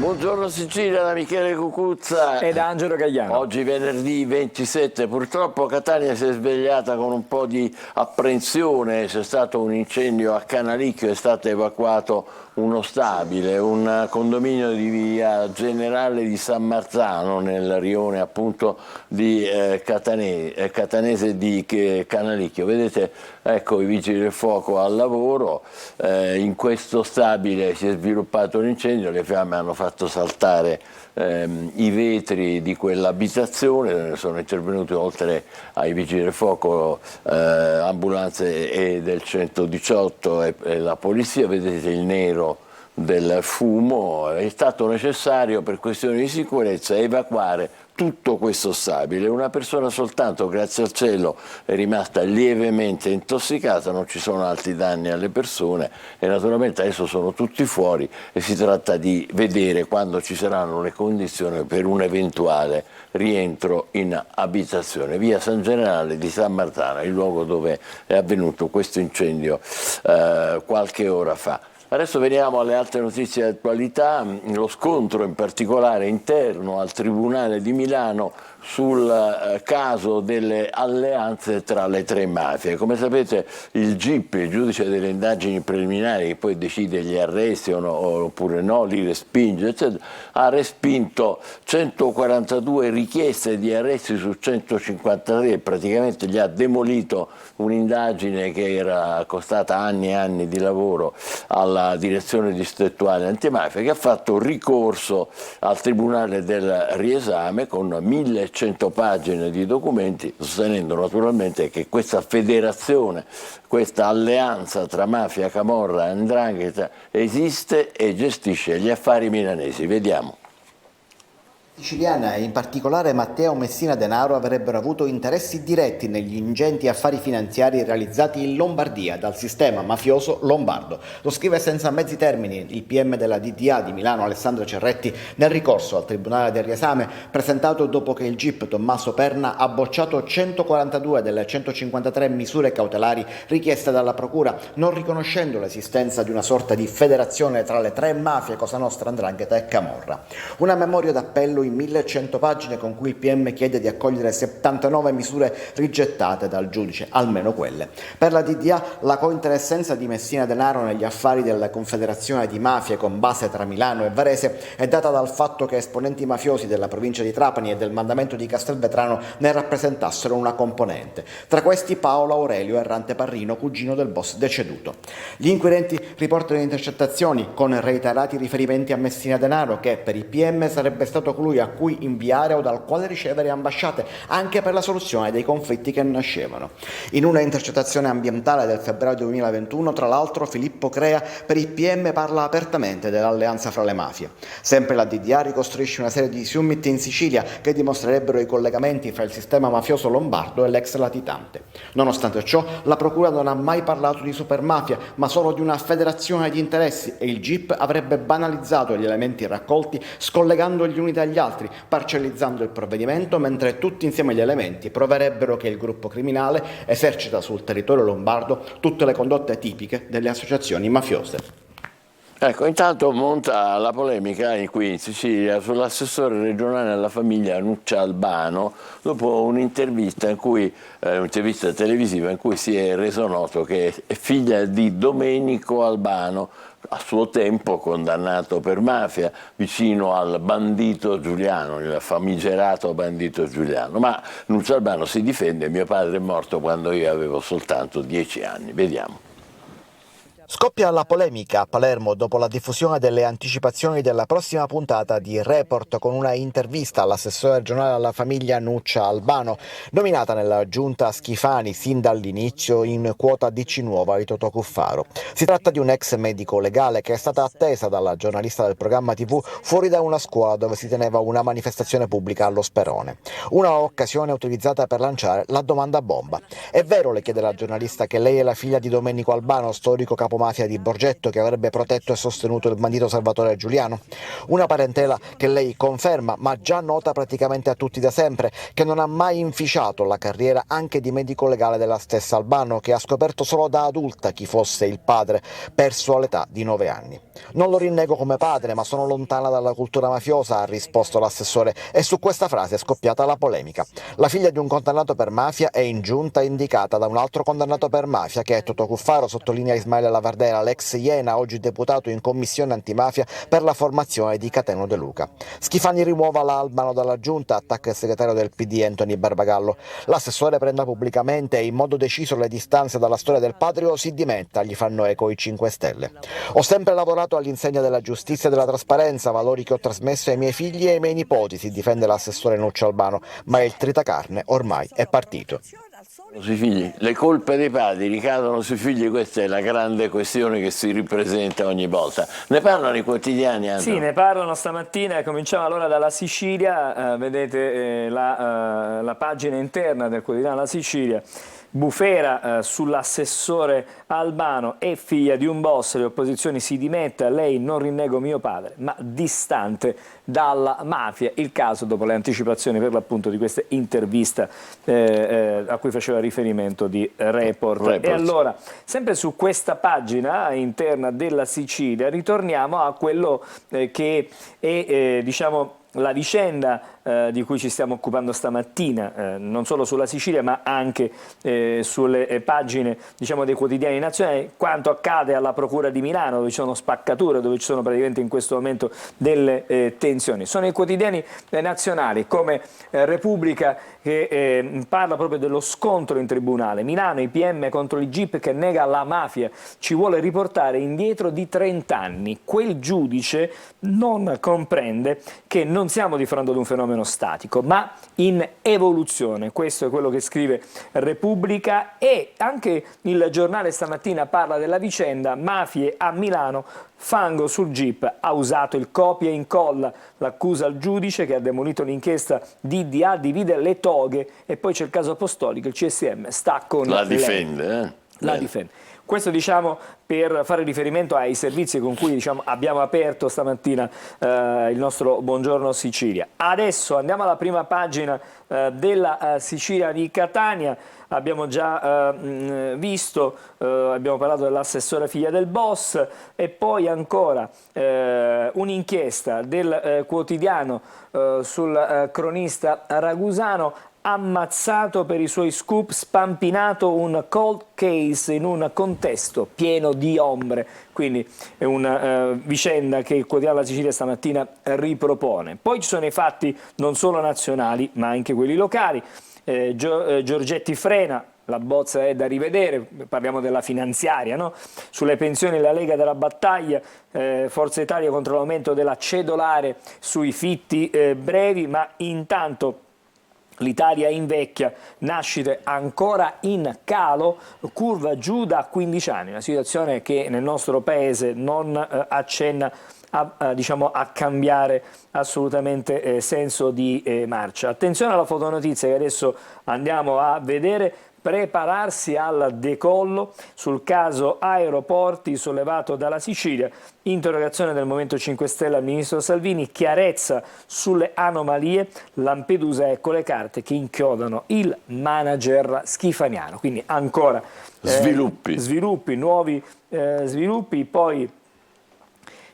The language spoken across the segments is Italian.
Buongiorno Sicilia, da Michele Cucuzza ed Angelo Gagliano. Oggi venerdì 27, purtroppo Catania si è svegliata con un po' di apprensione, c'è stato un incendio a Canalicchio, è stato evacuato uno stabile, un condominio di via Generale di San Marzano nel rione appunto di catanese di Canalicchio. Vedete, ecco i vigili del fuoco al lavoro, in questo stabile si è sviluppato l'incendio, le fiamme hanno fatto saltare i vetri di quell'abitazione, sono intervenuti oltre ai vigili del fuoco ambulanze del 118 e la polizia. Vedete il nero del fumo. È stato necessario per questioni di sicurezza evacuare tutto questo stabile. Una persona soltanto, grazie al cielo, è rimasta lievemente intossicata, non ci sono altri danni alle persone e naturalmente adesso sono tutti fuori e si tratta di vedere quando ci saranno le condizioni per un eventuale rientro in abitazione. Via San Generale di San Marzano, il luogo dove è avvenuto questo incendio qualche ora fa. Adesso veniamo alle altre notizie di attualità, lo scontro in particolare interno al Tribunale di Milano sul caso delle alleanze tra le tre mafie. Come sapete il GIP, il giudice delle indagini preliminari, che poi decide gli arresti oppure no, li respinge, eccetera, ha respinto 142 richieste di arresti su 153, praticamente gli ha demolito un'indagine che era costata anni e anni di lavoro alla direzione distrettuale antimafia, che ha fatto ricorso al Tribunale del riesame con 1100 pagine di documenti, sostenendo naturalmente che questa federazione, questa alleanza tra mafia, camorra e 'ndrangheta esiste e gestisce gli affari milanesi. Vediamo. Siciliana e in particolare Matteo Messina Denaro avrebbero avuto interessi diretti negli ingenti affari finanziari realizzati in Lombardia dal sistema mafioso lombardo. Lo scrive senza mezzi termini il PM della DDA di Milano Alessandro Cerretti nel ricorso al Tribunale del riesame presentato dopo che il GIP Tommaso Perna ha bocciato 142 delle 153 misure cautelari richieste dalla Procura, non riconoscendo l'esistenza di una sorta di federazione tra le tre mafie Cosa Nostra, 'ndrangheta e camorra. Una memoria d'appello in 1100 pagine con cui il PM chiede di accogliere 79 misure rigettate dal giudice, almeno quelle. Per la DDA la cointeressenza di Messina Denaro negli affari della Confederazione di Mafie con base tra Milano e Varese è data dal fatto che esponenti mafiosi della provincia di Trapani e del mandamento di Castelvetrano ne rappresentassero una componente. Tra questi Paolo Aurelio Errante Parrino, cugino del boss deceduto. Gli inquirenti riportano intercettazioni con reiterati riferimenti a Messina Denaro che per il PM sarebbe stato colui a cui inviare o dal quale ricevere ambasciate anche per la soluzione dei conflitti che nascevano. In una intercettazione ambientale del febbraio 2021, tra l'altro, Filippo Crea per il PM parla apertamente dell'alleanza fra le mafie. Sempre la DDA ricostruisce una serie di summit in Sicilia che dimostrerebbero i collegamenti fra il sistema mafioso lombardo e l'ex latitante. Nonostante ciò, la Procura non ha mai parlato di supermafia, ma solo di una federazione di interessi e il GIP avrebbe banalizzato gli elementi raccolti scollegando gli uni dagli altri, parcellizzando il provvedimento, mentre tutti insieme gli elementi proverebbero che il gruppo criminale esercita sul territorio lombardo tutte le condotte tipiche delle associazioni mafiose. Ecco, intanto monta la polemica qui in Sicilia sull'assessore regionale alla famiglia Nuccia Albano dopo un'intervista televisiva in cui si è reso noto che è figlia di Domenico Albano, a suo tempo condannato per mafia, vicino al bandito Giuliano, il famigerato bandito Giuliano. Ma Nuccia Albano si difende: mio padre è morto quando io avevo soltanto 10 anni. Vediamo. Scoppia la polemica a Palermo dopo la diffusione delle anticipazioni della prossima puntata di Report con una intervista all'assessore regionale alla famiglia Nuccia Albano, nominata nella giunta Schifani sin dall'inizio in quota DC Nuova di Totò Cuffaro. Si tratta di un ex medico legale che è stata attesa dalla giornalista del programma TV fuori da una scuola dove si teneva una manifestazione pubblica allo Sperone. Una occasione utilizzata per lanciare la domanda bomba. È vero, le chiede la giornalista, che lei è la figlia di Domenico Albano, storico capomafia capomafia di Borgetto che avrebbe protetto e sostenuto il bandito Salvatore Giuliano. Una parentela che lei conferma, ma già nota praticamente a tutti da sempre, che non ha mai inficiato la carriera anche di medico legale della stessa Albano, che ha scoperto solo da adulta chi fosse il padre, perso all'età di 9 anni. Non lo rinnego come padre, ma sono lontana dalla cultura mafiosa, ha risposto l'assessore, e su questa frase è scoppiata la polemica. La figlia di un condannato per mafia è in giunta indicata da un altro condannato per mafia, che è Totò Cuffaro, sottolinea Ismaele Lavardera, l'ex Iena, oggi deputato in commissione antimafia per la formazione di Cateno De Luca. Schifani rimuova la Albano dalla giunta, attacca il segretario del PD Anthony Barbagallo. L'assessore prenda pubblicamente e in modo deciso le distanze dalla storia del padre o si dimetta, gli fanno eco i 5 Stelle. Ho sempre lavorato all'insegna della giustizia e della trasparenza, valori che ho trasmesso ai miei figli e ai miei nipoti, si difende l'assessore Nuccio Albano, ma il tritacarne ormai è partito. Sui figli. Le colpe dei padri ricadono sui figli, questa è la grande questione che si ripresenta ogni volta. Ne parlano i quotidiani? Sì, ne parlano stamattina. Cominciamo allora dalla Sicilia, vedete la pagina interna del quotidiano La Sicilia. Bufera sull'assessore Albano: è figlia di un boss, le opposizioni si dimetta, lei non rinnego mio padre, ma distante dalla mafia. Il caso dopo le anticipazioni per l'appunto di questa intervista a cui faceva riferimento di Report. E allora, sempre su questa pagina interna della Sicilia, ritorniamo a quello che è diciamo la vicenda di cui ci stiamo occupando stamattina, non solo sulla Sicilia ma anche sulle pagine diciamo dei quotidiani nazionali, quanto accade alla Procura di Milano, dove ci sono spaccature, dove ci sono praticamente in questo momento delle tensioni. Sono i quotidiani nazionali come Repubblica che parla proprio dello scontro in tribunale. Milano, i PM contro il GIP che nega la mafia, ci vuole riportare indietro di 30 anni. Quel giudice non comprende che non siamo di fronte ad un fenomeno statico, ma in evoluzione. Questo è quello che scrive Repubblica, e anche il giornale stamattina parla della vicenda mafie a Milano, fango sul GIP, ha usato il copia e incolla, l'accusa al giudice che ha demolito l'inchiesta DDA, divide le toghe, e poi c'è il caso Apostolico, il CSM sta con la difende, la difende. Questo diciamo per fare riferimento ai servizi con cui diciamo, abbiamo aperto stamattina il nostro Buongiorno Sicilia. Adesso andiamo alla prima pagina della Sicilia di Catania. Abbiamo già visto, abbiamo parlato dell'assessore figlia del boss, e poi ancora un'inchiesta del quotidiano sul cronista ragusano: ammazzato per i suoi scoop, spampinato un cold case in un contesto pieno di ombre. Quindi è una vicenda che il quotidiano La Sicilia stamattina ripropone. Poi ci sono i fatti non solo nazionali ma anche quelli locali. Giorgetti frena, la bozza è da rivedere, parliamo della finanziaria, no? Sulle pensioni la Lega della battaglia, Forza Italia contro l'aumento della cedolare sui fitti brevi, ma intanto l'Italia invecchia, nascite ancora in calo, curva giù da 15 anni, una situazione che nel nostro paese non accenna diciamo, a cambiare assolutamente senso di marcia. Attenzione alla fotonotizia che adesso andiamo a vedere. Prepararsi al decollo sul caso aeroporti sollevato dalla Sicilia, interrogazione del Movimento 5 Stelle al ministro Salvini, chiarezza sulle anomalie, Lampedusa, ecco le carte che inchiodano il manager schifaniano. Quindi ancora sviluppi, nuovi sviluppi. Poi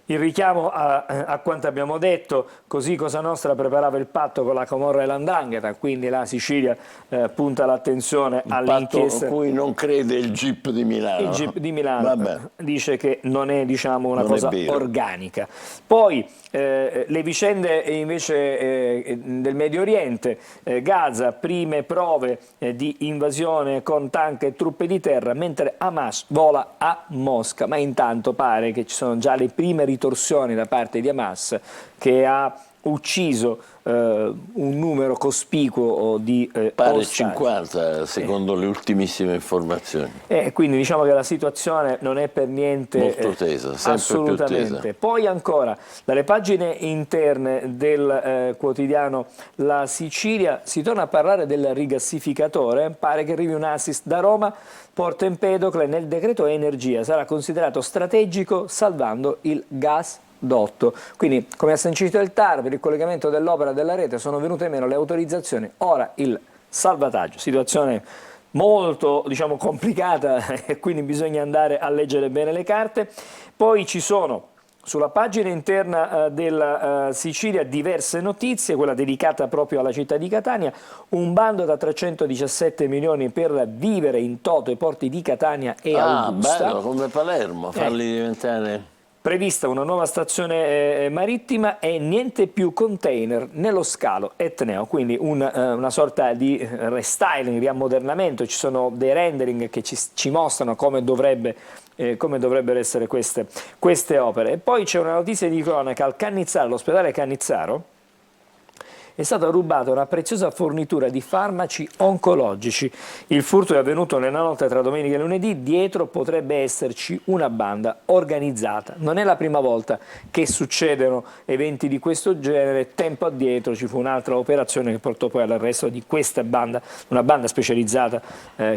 il richiamo a quanto abbiamo detto, così Cosa Nostra preparava il patto con la Camorra e l''Ndrangheta, quindi la Sicilia punta l'attenzione all'inchiesta. A cui non crede il GIP di Milano. Il GIP di Milano dice che non è diciamo, una cosa organica. Poi le vicende invece del Medio Oriente, Gaza, prime prove di invasione con tank e truppe di terra, mentre Hamas vola a Mosca, ma intanto pare che ci sono già le prime ritorsioni da parte di Hamas, che ha ucciso un numero cospicuo di Pare ostaggi. 50 secondo le ultimissime informazioni. Quindi diciamo che la situazione non è per niente Molto tesa, sempre assolutamente. più tesa. Poi ancora dalle pagine interne del quotidiano La Sicilia si torna a parlare del rigassificatore. Pare che arrivi un assist da Roma, Porto Empedocle nel decreto energia sarà considerato strategico salvando il gas. Quindi, come ha sancito il TAR, per il collegamento dell'opera della rete sono venute meno le autorizzazioni, ora il salvataggio, situazione molto complicata e quindi bisogna andare a leggere bene le carte. Poi ci sono sulla pagina interna della Sicilia diverse notizie, quella dedicata proprio alla città di Catania, un bando da 317 milioni per vivere in toto i porti di Catania e Augusta. Bello, come Palermo, farli diventare... Prevista una nuova stazione marittima e niente più container nello scalo etneo, quindi una sorta di restyling, riammodernamento. Ci sono dei rendering che ci mostrano come dovrebbero essere queste opere. E poi c'è una notizia di cronaca: al Cannizzaro, all'ospedale Cannizzaro, è stata rubata una preziosa fornitura di farmaci oncologici. Il furto è avvenuto nella notte tra domenica e lunedì, dietro potrebbe esserci una banda organizzata. Non è la prima volta che succedono eventi di questo genere, tempo addietro ci fu un'altra operazione che portò poi all'arresto di questa banda, una banda specializzata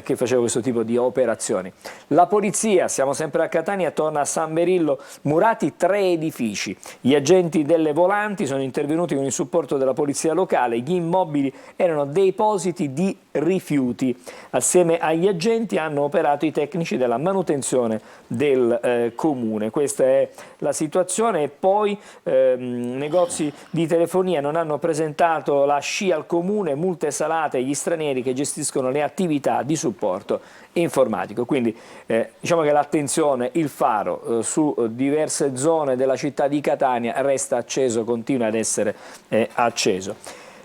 che faceva questo tipo di operazioni. La polizia, siamo sempre a Catania, torna a San Berillo, murati 3 edifici. Gli agenti delle volanti sono intervenuti con il supporto della polizia locale, gli immobili erano depositi di rifiuti. Assieme agli agenti hanno operato i tecnici della manutenzione del comune. Questa è la situazione. E poi negozi di telefonia non hanno presentato la SCI al comune, multe salate agli stranieri che gestiscono le attività di supporto informatico. Quindi diciamo che l'attenzione, il faro su diverse zone della città di Catania resta acceso, continua ad essere acceso.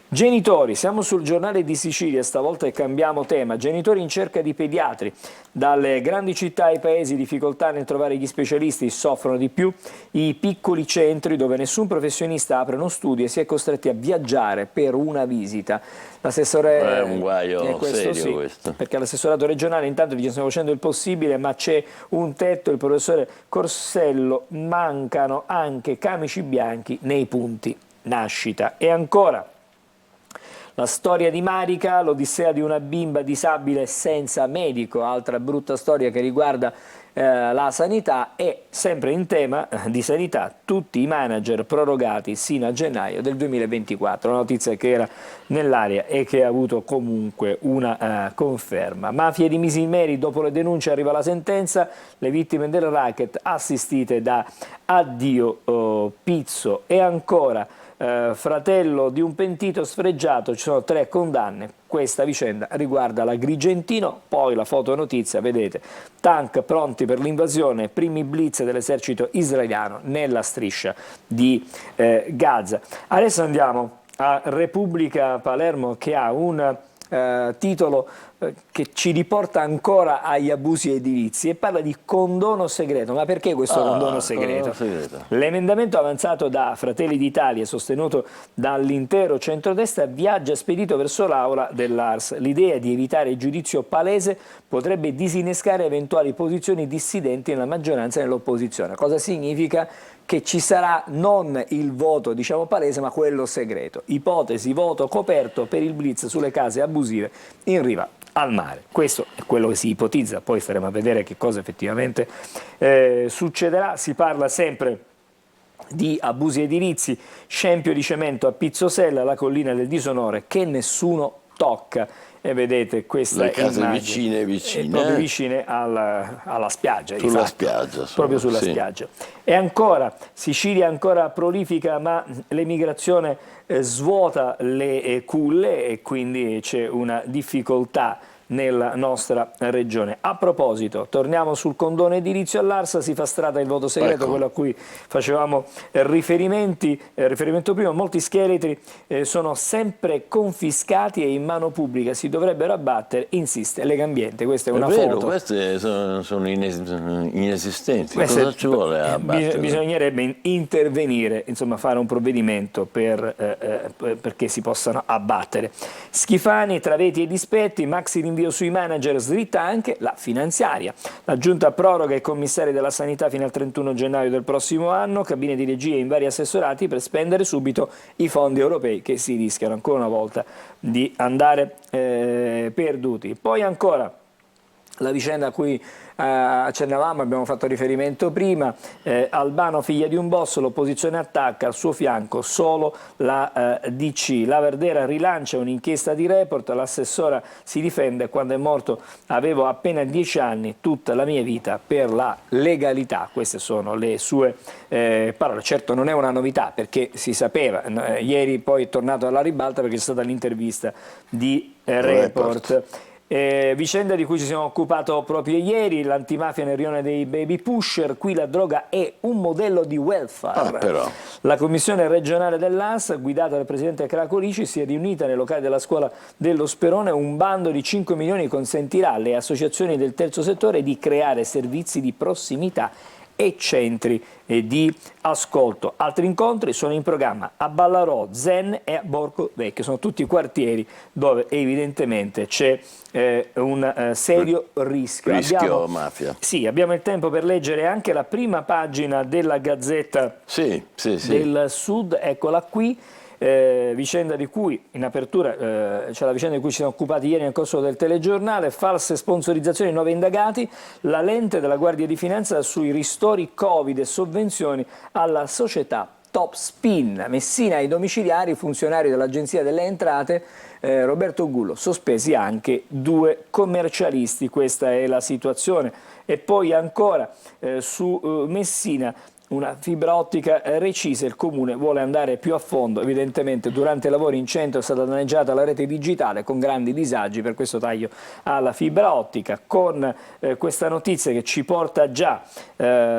Genitori, siamo sul Giornale di Sicilia, stavolta cambiamo tema. Genitori in cerca di pediatri. Dalle grandi città ai paesi, difficoltà nel trovare gli specialisti, soffrono di più i piccoli centri dove nessun professionista apre uno studio e si è costretti a viaggiare per una visita. L'assessore è un guaio serio sì, questo. Perché l'assessorato regionale intanto dice stiamo facendo il possibile, ma c'è un tetto. Il professore Corsello: mancano anche camici bianchi nei punti nascita. E ancora la storia di Marica, l'odissea di una bimba disabile senza medico, altra brutta storia che riguarda la sanità. E sempre in tema di sanità, tutti i manager prorogati sino a gennaio del 2024, una notizia che era nell'aria e che ha avuto comunque una conferma. Mafia di Misimeri, dopo le denunce arriva la sentenza, le vittime del racket assistite da Addio Pizzo. E ancora fratello di un pentito sfregiato, ci sono 3 condanne. Questa vicenda riguarda l'Agrigentino. Poi la fotonotizia, vedete, tank pronti per l'invasione, primi blitz dell'esercito israeliano nella striscia di Gaza. Adesso andiamo a Repubblica Palermo, che ha un titolo che ci riporta ancora agli abusi edilizi e parla di condono segreto. Ma perché questo condono segreto? L'emendamento avanzato da Fratelli d'Italia e sostenuto dall'intero centrodestra viaggia spedito verso l'aula dell'Ars. L'idea di evitare il giudizio palese potrebbe disinnescare eventuali posizioni dissidenti nella maggioranza e nell'opposizione. Cosa significa? Che ci sarà non il voto palese, ma quello segreto. Ipotesi voto coperto per il blitz sulle case abusive in riva al mare. Questo è quello che si ipotizza, poi staremo a vedere che cosa effettivamente succederà. Si parla sempre di abusi edilizi, scempio di cemento a Pizzosella, la collina del disonore che nessuno tocca. E vedete questa immagine vicine proprio vicine alla spiaggia, sulla spiaggia, proprio sulla spiaggia. E ancora Sicilia ancora prolifica, ma l'emigrazione svuota le culle e quindi c'è una difficoltà nella nostra regione. A proposito, torniamo sul condono edilizio all'Arsa, si fa strada il voto segreto, ecco, quello a cui facevamo riferimento prima. Molti scheletri sono sempre confiscati e in mano pubblica si dovrebbero abbattere, insiste Legambiente. Questa è una foto. Queste sono inesistenti. Cosa ci vuole abbattere? Bisognerebbe intervenire, insomma fare un provvedimento perché si possano abbattere. Schifani, tra veti e dispetti, maxi rinvio sui manager, slitta anche la finanziaria. La Giunta proroga i commissari della sanità fino al 31 gennaio del prossimo anno, cabine di regia in vari assessorati per spendere subito i fondi europei che si rischiano ancora una volta di andare perduti. Poi ancora la vicenda a cui accennavamo, abbiamo fatto riferimento prima, Albano figlia di un boss, l'opposizione attacca, al suo fianco solo la DC. La Verdera rilancia un'inchiesta di Report, l'assessora si difende: quando è morto avevo appena 10 anni, tutta la mia vita per la legalità. Queste sono le sue parole. Certo non è una novità perché si sapeva, ieri poi è tornato alla ribalta perché c'è stata l'intervista di Report. Vicenda di cui ci siamo occupato proprio ieri, l'antimafia nel rione dei baby pusher. Qui la droga è un modello di welfare. Però. La commissione regionale dell'ANS, guidata dal presidente Cracolici, si è riunita nei locali della scuola dello Sperone. Un bando di 5 milioni consentirà alle associazioni del terzo settore di creare servizi di prossimità e centri di ascolto. Altri incontri sono in programma a Ballarò, Zen e a Borgo Vecchio. Sono tutti quartieri dove evidentemente c'è un serio rischio. Mafia. Sì, abbiamo il tempo per leggere anche la prima pagina della Gazzetta del Sud, eccola qui. Vicenda di cui in apertura c'è la vicenda di cui ci siamo occupati ieri nel corso del telegiornale: false sponsorizzazioni, 9 indagati, la lente della Guardia di Finanza sui ristori Covid e sovvenzioni alla società Top Spin. Messina ai domiciliari, funzionario dell'Agenzia delle Entrate Roberto Gullo, sospesi anche 2 commercialisti. Questa è la situazione. E poi ancora su Messina, una fibra ottica recisa, il comune vuole andare più a fondo. Evidentemente durante i lavori in centro è stata danneggiata la rete digitale con grandi disagi per questo taglio alla fibra ottica. Con questa notizia che ci porta già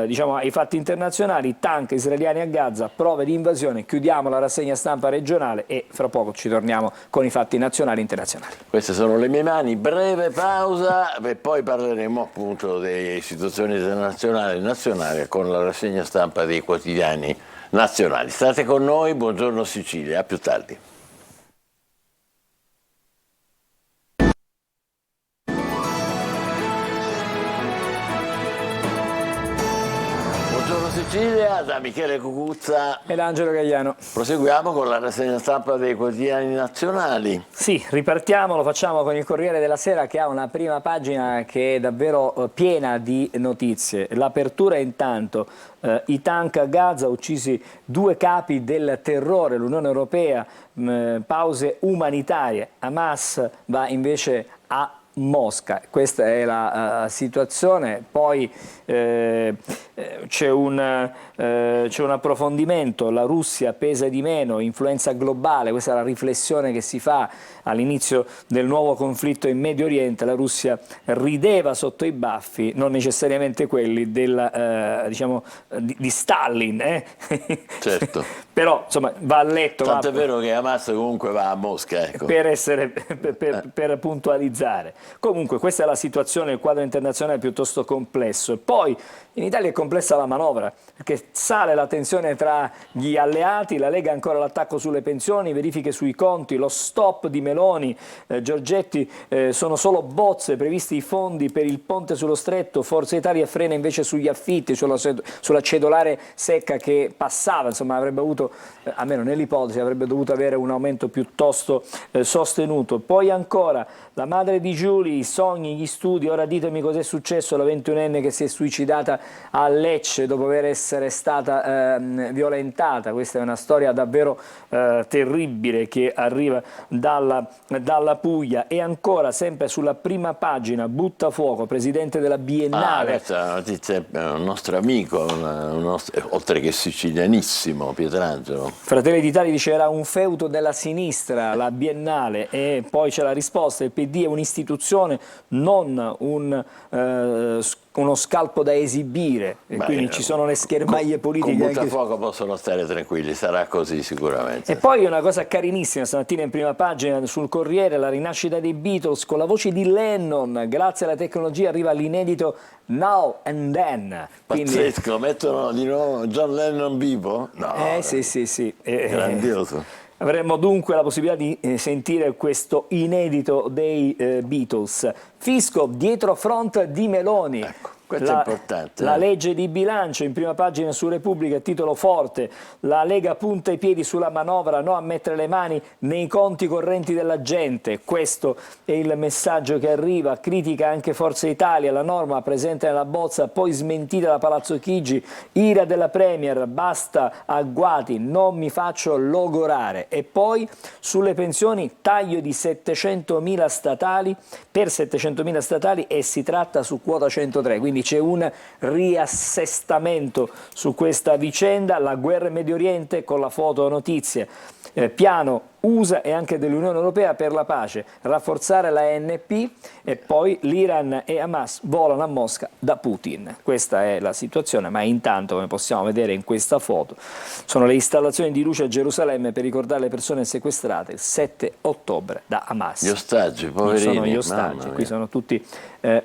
diciamo ai fatti internazionali: tank israeliani a Gaza, prove di invasione. Chiudiamo la rassegna stampa regionale e fra poco ci torniamo con i fatti nazionali e internazionali. Queste sono le mie mani, breve pausa e poi parleremo appunto delle situazioni internazionali e nazionali con la rassegna stampa dei quotidiani nazionali. State con noi, buongiorno Sicilia, a più tardi. Buongiorno Sicilia, da Michele Cucuzza ed Angelo Gagliano. Proseguiamo con la rassegna stampa dei quotidiani nazionali. Sì, ripartiamo, lo facciamo con il Corriere della Sera, che ha una prima pagina che è davvero piena di notizie. L'apertura intanto, i tank a Gaza, uccisi 2 capi del terrore, l'Unione Europea, pause umanitarie, Hamas va invece a Mosca. Questa è la situazione. Poi c'è un approfondimento: la Russia pesa di meno, influenza globale. Questa è la riflessione che si fa all'inizio del nuovo conflitto in Medio Oriente. La Russia rideva sotto i baffi, non necessariamente quelli diciamo, di Stalin. Certo. Però insomma va a letto. Tanto è vero che Hamas comunque va a Mosca, ecco. per puntualizzare. Comunque questa è la situazione, il quadro internazionale è piuttosto complesso. E poi in Italia è complessa la manovra, perché sale la tensione tra gli alleati, la Lega ancora l'attacco sulle pensioni, verifiche sui conti, lo stop di Meloni, Giorgetti, sono solo bozze, previsti i fondi per il ponte sullo stretto, Forza Italia frena invece sugli affitti, sulla cedolare secca che passava, insomma avrebbe avuto, almeno nell'ipotesi, avrebbe dovuto avere un aumento piuttosto sostenuto. Poi ancora la madre di Giulia, i sogni, gli studi, ora ditemi cos'è successo alla 21enne che si è suicidata a Lecce dopo essere stata violentata. Questa è una storia davvero terribile che arriva dalla Puglia. E ancora, sempre sulla prima pagina, Buttafuoco, presidente della Biennale. Questa è una notizia, un nostro amico, oltre che sicilianissimo, Pietrangelo. Fratelli d'Italia dice era un feudo della sinistra, la Biennale, e poi c'è la risposta: il PD è un'istituzione un'istituzione, non uno scalpo da esibire, e quindi ci sono le schermaglie politiche. Con Buttafuoco possono stare tranquilli, sarà così sicuramente. E poi una cosa carinissima stamattina in prima pagina sul Corriere, la rinascita dei Beatles con la voce di Lennon, grazie alla tecnologia arriva l'inedito Now and Then. Pazzesco, mettono di nuovo John Lennon vivo? No, sì. grandioso. Avremmo dunque la possibilità di sentire questo inedito dei Beatles. Fisco dietro front di Meloni. Ecco, questo è importante. La legge di bilancio in prima pagina su Repubblica, titolo forte. La Lega punta i piedi sulla manovra, no a mettere le mani nei conti correnti della gente. Questo è il messaggio che arriva. Critica anche Forza Italia, la norma presente nella bozza, poi smentita da Palazzo Chigi. Ira della Premier, basta agguati, non mi faccio logorare. E poi sulle pensioni, taglio di 700.000 statali per 700.000 statali e si tratta su quota 103, quindi c'è un riassestamento su questa vicenda. La guerra in Medio Oriente con la foto notizie, piano USA e anche dell'Unione Europea per la pace, rafforzare la ANP e poi l'Iran e Hamas volano a Mosca da Putin. Questa è la situazione, ma intanto, come possiamo vedere in questa foto, sono le installazioni di luce a Gerusalemme per ricordare le persone sequestrate il 7 ottobre da Hamas. Gli ostaggi, poverini. Sono gli ostaggi, qui sono tutti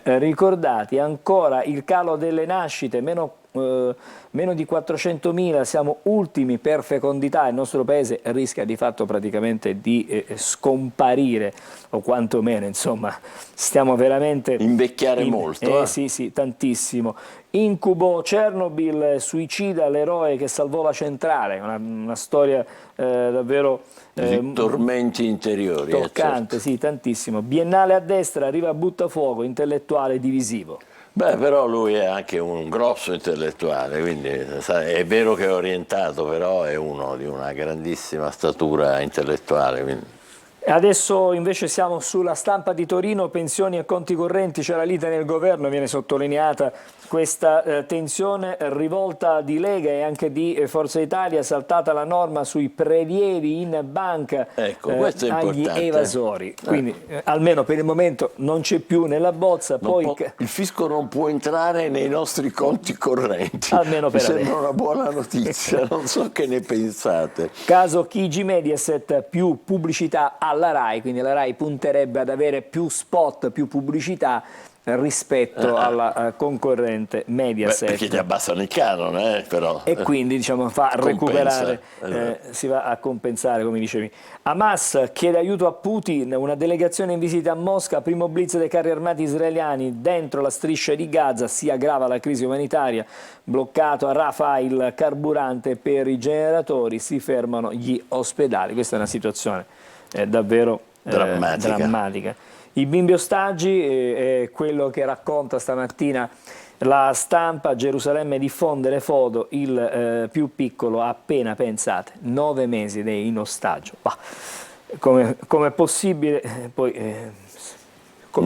ricordati. Ancora il calo delle nascite, meno di 400.000, siamo ultimi per fecondità, il nostro paese rischia di fatto praticamente di scomparire, o quantomeno insomma stiamo veramente invecchiare molto. Sì, tantissimo. Incubo Chernobyl, suicida l'eroe che salvò la centrale, una storia davvero tormenti interiori, toccante, certo. Sì, tantissimo. Biennale a destra, arriva Buttafuoco, intellettuale divisivo. Beh, però lui è anche un grosso intellettuale, quindi è vero che è orientato, però è uno di una grandissima statura intellettuale. Quindi. Adesso invece siamo sulla Stampa di Torino, pensioni e conti correnti, c'è la lite nel governo, viene sottolineata questa tensione, rivolta di Lega e anche di Forza Italia, saltata la norma sui prelievi in banca agli evasori, quindi almeno per il momento non c'è più nella bozza. Il fisco non può entrare nei nostri conti correnti, almeno per mi sembra una buona notizia, non so che ne pensate. Caso Chigi Mediaset, più pubblicità alla RAI, quindi la RAI punterebbe ad avere più spot, più pubblicità rispetto alla concorrente Mediaset. Perché gli abbassano il canone, però. E quindi diciamo fa recuperare, si va a compensare, come dicevi. Hamas chiede aiuto a Putin, una delegazione in visita a Mosca, primo blitz dei carri armati israeliani dentro la striscia di Gaza, si aggrava la crisi umanitaria, bloccato a Rafah il carburante per i generatori, si fermano gli ospedali. Questa è una situazione davvero drammatica. I bimbi ostaggi è quello che racconta stamattina la Stampa. Gerusalemme diffonde le foto, il più piccolo ha appena, pensate, 9 mesi ed è in ostaggio. Come è possibile? Poi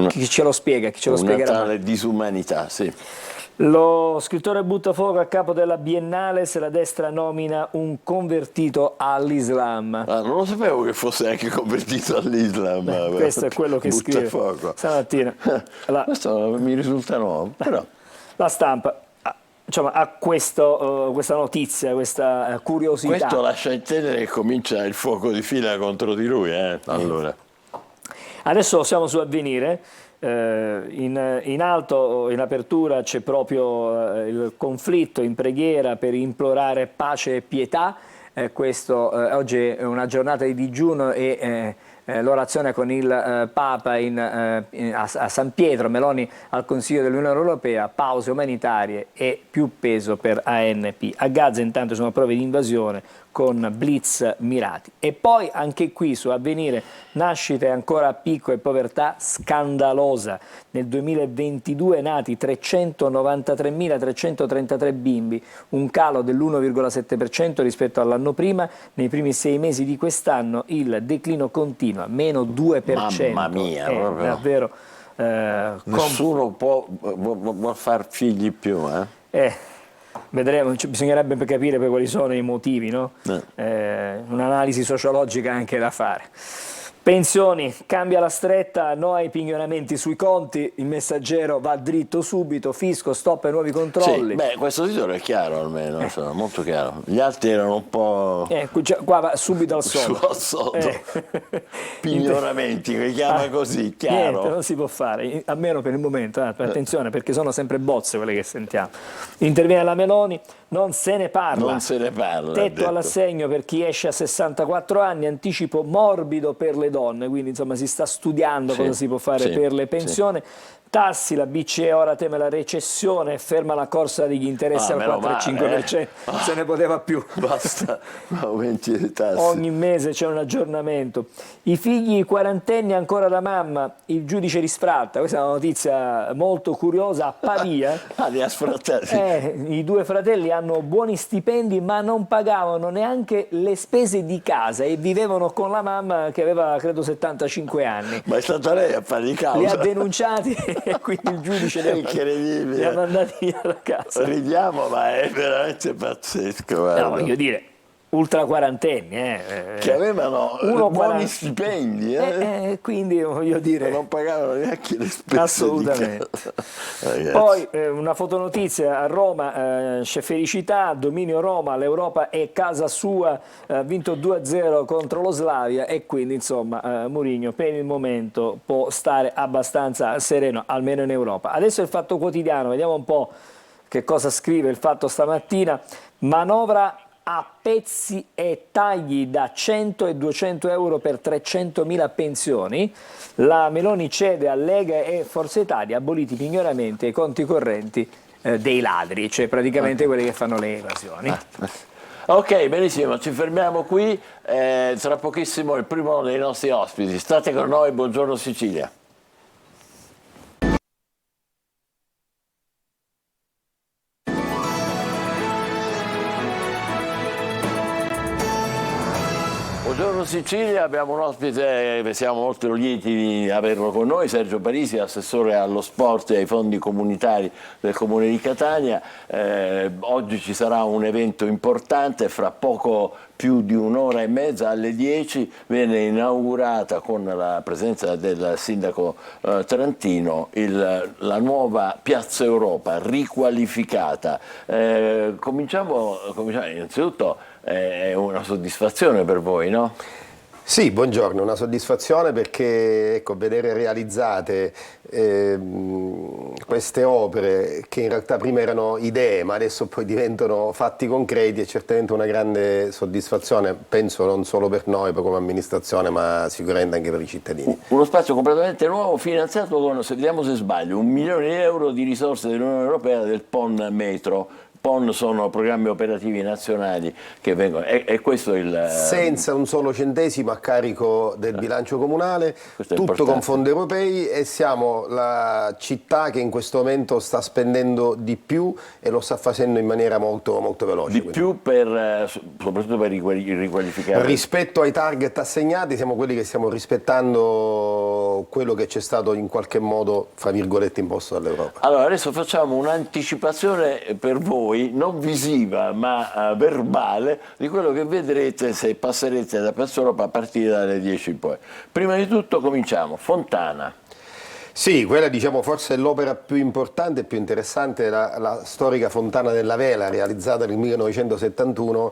chi ce lo spiega? Chi ce lo spiegherà? Una tale disumanità, sì. Lo scrittore Buttafuoco a capo della Biennale, se la destra nomina un convertito all'Islam. Non lo sapevo che fosse anche convertito all'Islam. Questo è quello che scrive stamattina. Questo mi risulta nuovo, però. La Stampa ha questa notizia, questa curiosità. Questo lascia intendere che comincia il fuoco di fila contro di lui. Allora. Adesso siamo su Avvenire. In alto, in apertura, c'è proprio il conflitto in preghiera per implorare pace e pietà. Oggi è una giornata di digiuno e l'orazione con il Papa a San Pietro, Meloni al Consiglio dell'Unione Europea, pause umanitarie e più peso per ANP. A Gaza intanto sono prove di invasione con blitz mirati. E poi anche qui su Avvenire, nascite ancora a picco e povertà scandalosa. Nel 2022 nati 393.333 bimbi, un calo dell'1,7% rispetto all'anno prima. Nei primi 6 mesi di quest'anno il declino continua, meno 2%. Mamma mia, proprio. Davvero. Nessuno può far figli più, Vedremo, bisognerebbe capire poi quali sono i motivi, no? Un'analisi sociologica anche da fare. Pensioni, cambia la stretta, no ai pignoramenti sui conti, il Messaggero va dritto subito, fisco, stop ai nuovi controlli. Sì, beh, questo titolo è chiaro almeno, insomma, molto chiaro. Gli altri erano un po'... Qua va subito al sodo. Al sodo. Pignoramenti, che chiama così, chiaro. Niente, non si può fare, almeno per il momento, attenzione perché sono sempre bozze quelle che sentiamo. Interviene la Meloni, non se ne parla. Non se ne parla. Tetto all'assegno per chi esce a 64 anni, anticipo morbido per le donne, quindi insomma si sta studiando cosa si può fare per le pensioni. Tassi, la BCE ora teme la recessione, ferma la corsa degli interessi al 4,5%, non se ne poteva più. Basta, aumenti le tasse. Ogni mese c'è un aggiornamento. I figli quarantenni ancora da mamma, il giudice li sfratta, questa è una notizia molto curiosa, a Pavia. Li ha sfrattati. I due fratelli hanno buoni stipendi ma non pagavano neanche le spese di casa e vivevano con la mamma che aveva credo 75 anni. Ma è stata lei a fare di causa. Li ha denunciati e quindi il giudice li ha mandati via da casa. Ridiamo, ma è veramente pazzesco. No, voglio dire, ultra quarantenni, che avevano buoni stipendi, quindi voglio dire, non pagavano neanche le spese. Assolutamente. Poi una fotonotizia a Roma, c'è felicità, dominio Roma, l'Europa è casa sua, ha vinto 2-0 contro lo Slavia e quindi insomma Mourinho per il momento può stare abbastanza sereno, almeno in Europa. Adesso il Fatto Quotidiano, vediamo un po' che cosa scrive il Fatto stamattina. Manovra a pezzi e tagli da 100 e 200 euro per 300.000 pensioni. La Meloni cede a Lega e Forza Italia, aboliti i pignoramenti e i conti correnti dei ladri, cioè praticamente quelli che fanno le evasioni. Ok, benissimo, ci fermiamo qui, tra pochissimo il primo dei nostri ospiti. State con noi, buongiorno Sicilia. Buongiorno Sicilia, abbiamo un ospite, siamo molto lieti di averlo con noi, Sergio Parisi, assessore allo sport e ai fondi comunitari del Comune di Catania. Oggi ci sarà un evento importante, fra poco più di un'ora e mezza, alle 10, viene inaugurata con la presenza del sindaco Trantino la nuova Piazza Europa riqualificata. Cominciamo innanzitutto. È una soddisfazione per voi, no? Sì, buongiorno, una soddisfazione perché vedere realizzate queste opere che in realtà prima erano idee ma adesso poi diventano fatti concreti è certamente una grande soddisfazione, penso non solo per noi come amministrazione ma sicuramente anche per i cittadini. Uno spazio completamente nuovo finanziato con, se vediamo se sbaglio, 1 milione di euro di risorse dell'Unione Europea del PON Metro. PON sono programmi operativi nazionali che vengono, è questo il... Senza un solo centesimo a carico del bilancio comunale, tutto con fondi europei e siamo la città che in questo momento sta spendendo di più e lo sta facendo in maniera molto, molto veloce. Di più soprattutto per riqualificare? Rispetto ai target assegnati siamo quelli che stiamo rispettando quello che c'è stato in qualche modo, fra virgolette, imposto dall'Europa. Allora adesso facciamo un'anticipazione per voi, non visiva ma verbale, di quello che vedrete se passerete da Piazza Europa a partire dalle 10 in poi. Prima di tutto cominciamo, Fontana. Sì, quella diciamo forse è l'opera più importante e più interessante, la storica Fontana della Vela realizzata nel 1971,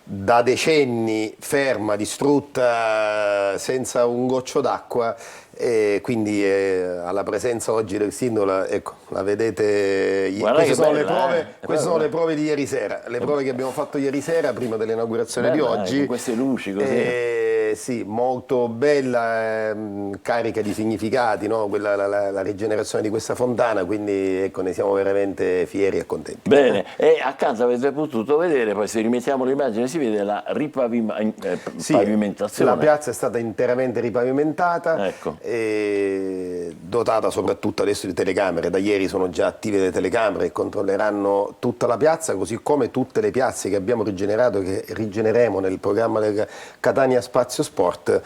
da decenni ferma, distrutta, senza un goccio d'acqua. E quindi alla presenza oggi del sindaco, ecco, la vedete, queste sono le prove di ieri sera, le prove che abbiamo fatto ieri sera prima dell'inaugurazione di oggi. Con queste luci così. Sì, molto bella, carica di significati, no? La rigenerazione di questa fontana, quindi ecco, ne siamo veramente fieri e contenti. Bene, e accanto avete potuto vedere, poi se rimettiamo l'immagine si vede la ripavimentazione. La piazza è stata interamente ripavimentata. Ecco. Dotata soprattutto adesso di telecamere, da ieri sono già attive le telecamere che controlleranno tutta la piazza, così come tutte le piazze che abbiamo rigenerato e che rigeneremo nel programma del Catania Spazio Sport,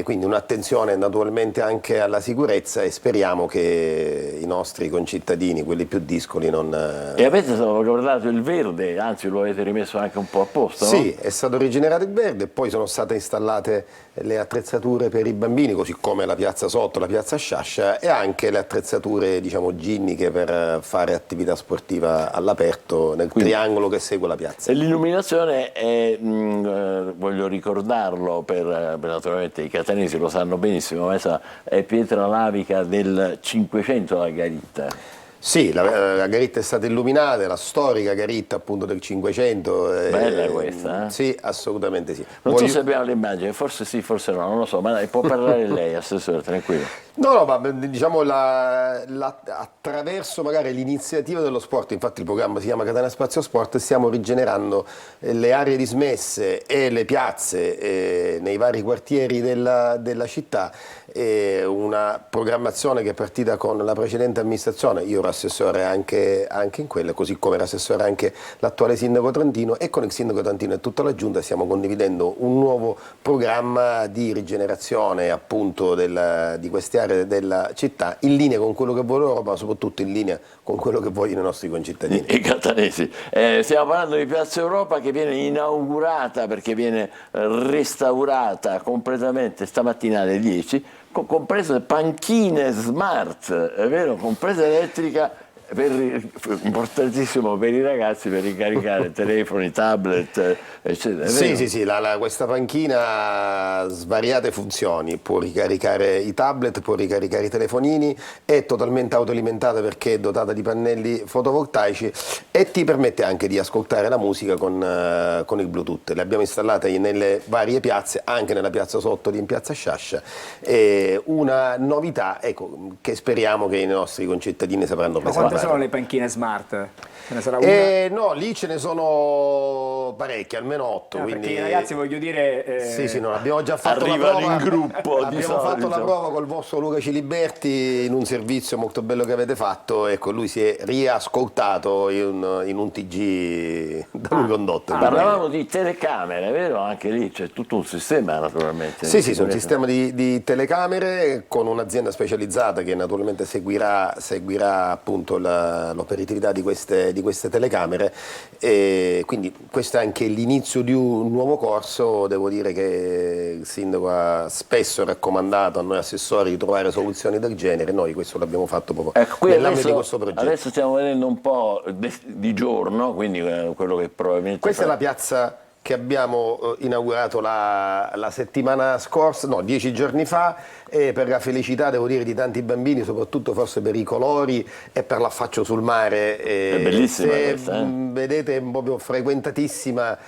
quindi un'attenzione naturalmente anche alla sicurezza e speriamo che i nostri concittadini, quelli più discoli, non... E avete guardato il verde, anzi lo avete rimesso anche un po' a posto, no? Sì, è stato rigenerato il verde, poi sono state installate le attrezzature per i bambini, così come la piazza sotto, la piazza Sciascia, e anche le attrezzature, diciamo, ginniche per fare attività sportiva all'aperto nel triangolo che segue la piazza. E l'illuminazione è, voglio ricordarlo per naturalmente i catanesi lo sanno benissimo, ma è pietra lavica del 500 la Garitta. Sì, la Garitta è stata illuminata, la storica Garitta appunto del 500. Bella questa, eh? Sì, assolutamente sì. Non so se abbiamo le immagini, forse sì, forse no, non lo so, ma dai, può parlare lei, Assessore, tranquillo. No, ma diciamo attraverso magari l'iniziativa dello sport, infatti il programma si chiama Catania Spazio Sport, stiamo rigenerando le aree dismesse e le piazze nei vari quartieri della città, una programmazione che è partita con la precedente amministrazione, io ero assessore anche in quella, così come era assessore anche l'attuale sindaco Trantino, e con il sindaco Trantino e tutta la giunta stiamo condividendo un nuovo programma di rigenerazione appunto di queste aree della città, in linea con quello che vuole l'Europa, ma soprattutto in linea con quello che vogliono i nostri concittadini. I catanesi. Stiamo parlando di Piazza Europa che viene inaugurata perché viene restaurata completamente stamattina alle 10, comprese panchine smart, è vero, compresa elettrica, importantissimo per i ragazzi per ricaricare telefoni, tablet, eccetera. Sì, questa panchina ha svariate funzioni, può ricaricare i tablet, può ricaricare i telefonini, è totalmente autoalimentata perché è dotata di pannelli fotovoltaici e ti permette anche di ascoltare la musica con il Bluetooth. Le abbiamo installate nelle varie piazze, anche nella piazza Sottoli in piazza Sciascia, una novità, ecco, che speriamo che i nostri concittadini sapranno preservare. Sono le panchine smart? Ce ne sarà una? No, lì ce ne sono parecchie, almeno 8. Quindi... Perché i ragazzi, voglio dire... Sì, no, abbiamo già fatto arrivano la prova. in gruppo. Abbiamo fatto la prova col vostro Luca Ciliberti in un servizio molto bello che avete fatto. Ecco, lui si è riascoltato in un TG da lui condotto. Parlavamo di telecamere, vero? Anche lì c'è tutto un sistema naturalmente. Sì, c'è un sistema di telecamere con un'azienda specializzata che naturalmente seguirà appunto l'operatività di queste telecamere, e quindi questo è anche l'inizio di un nuovo corso. Devo dire che il sindaco ha spesso raccomandato a noi assessori di trovare soluzioni del genere, noi questo l'abbiamo fatto proprio nell'ambito di questo progetto. Adesso stiamo vedendo un po' di giorno, quindi quello che probabilmente... Questa è la piazza che abbiamo inaugurato la settimana scorsa, no, 10 giorni fa, e per la felicità, devo dire, di tanti bambini, soprattutto forse per i colori e per l'affaccio sul mare. È bellissima questa, vedete, è proprio frequentatissima,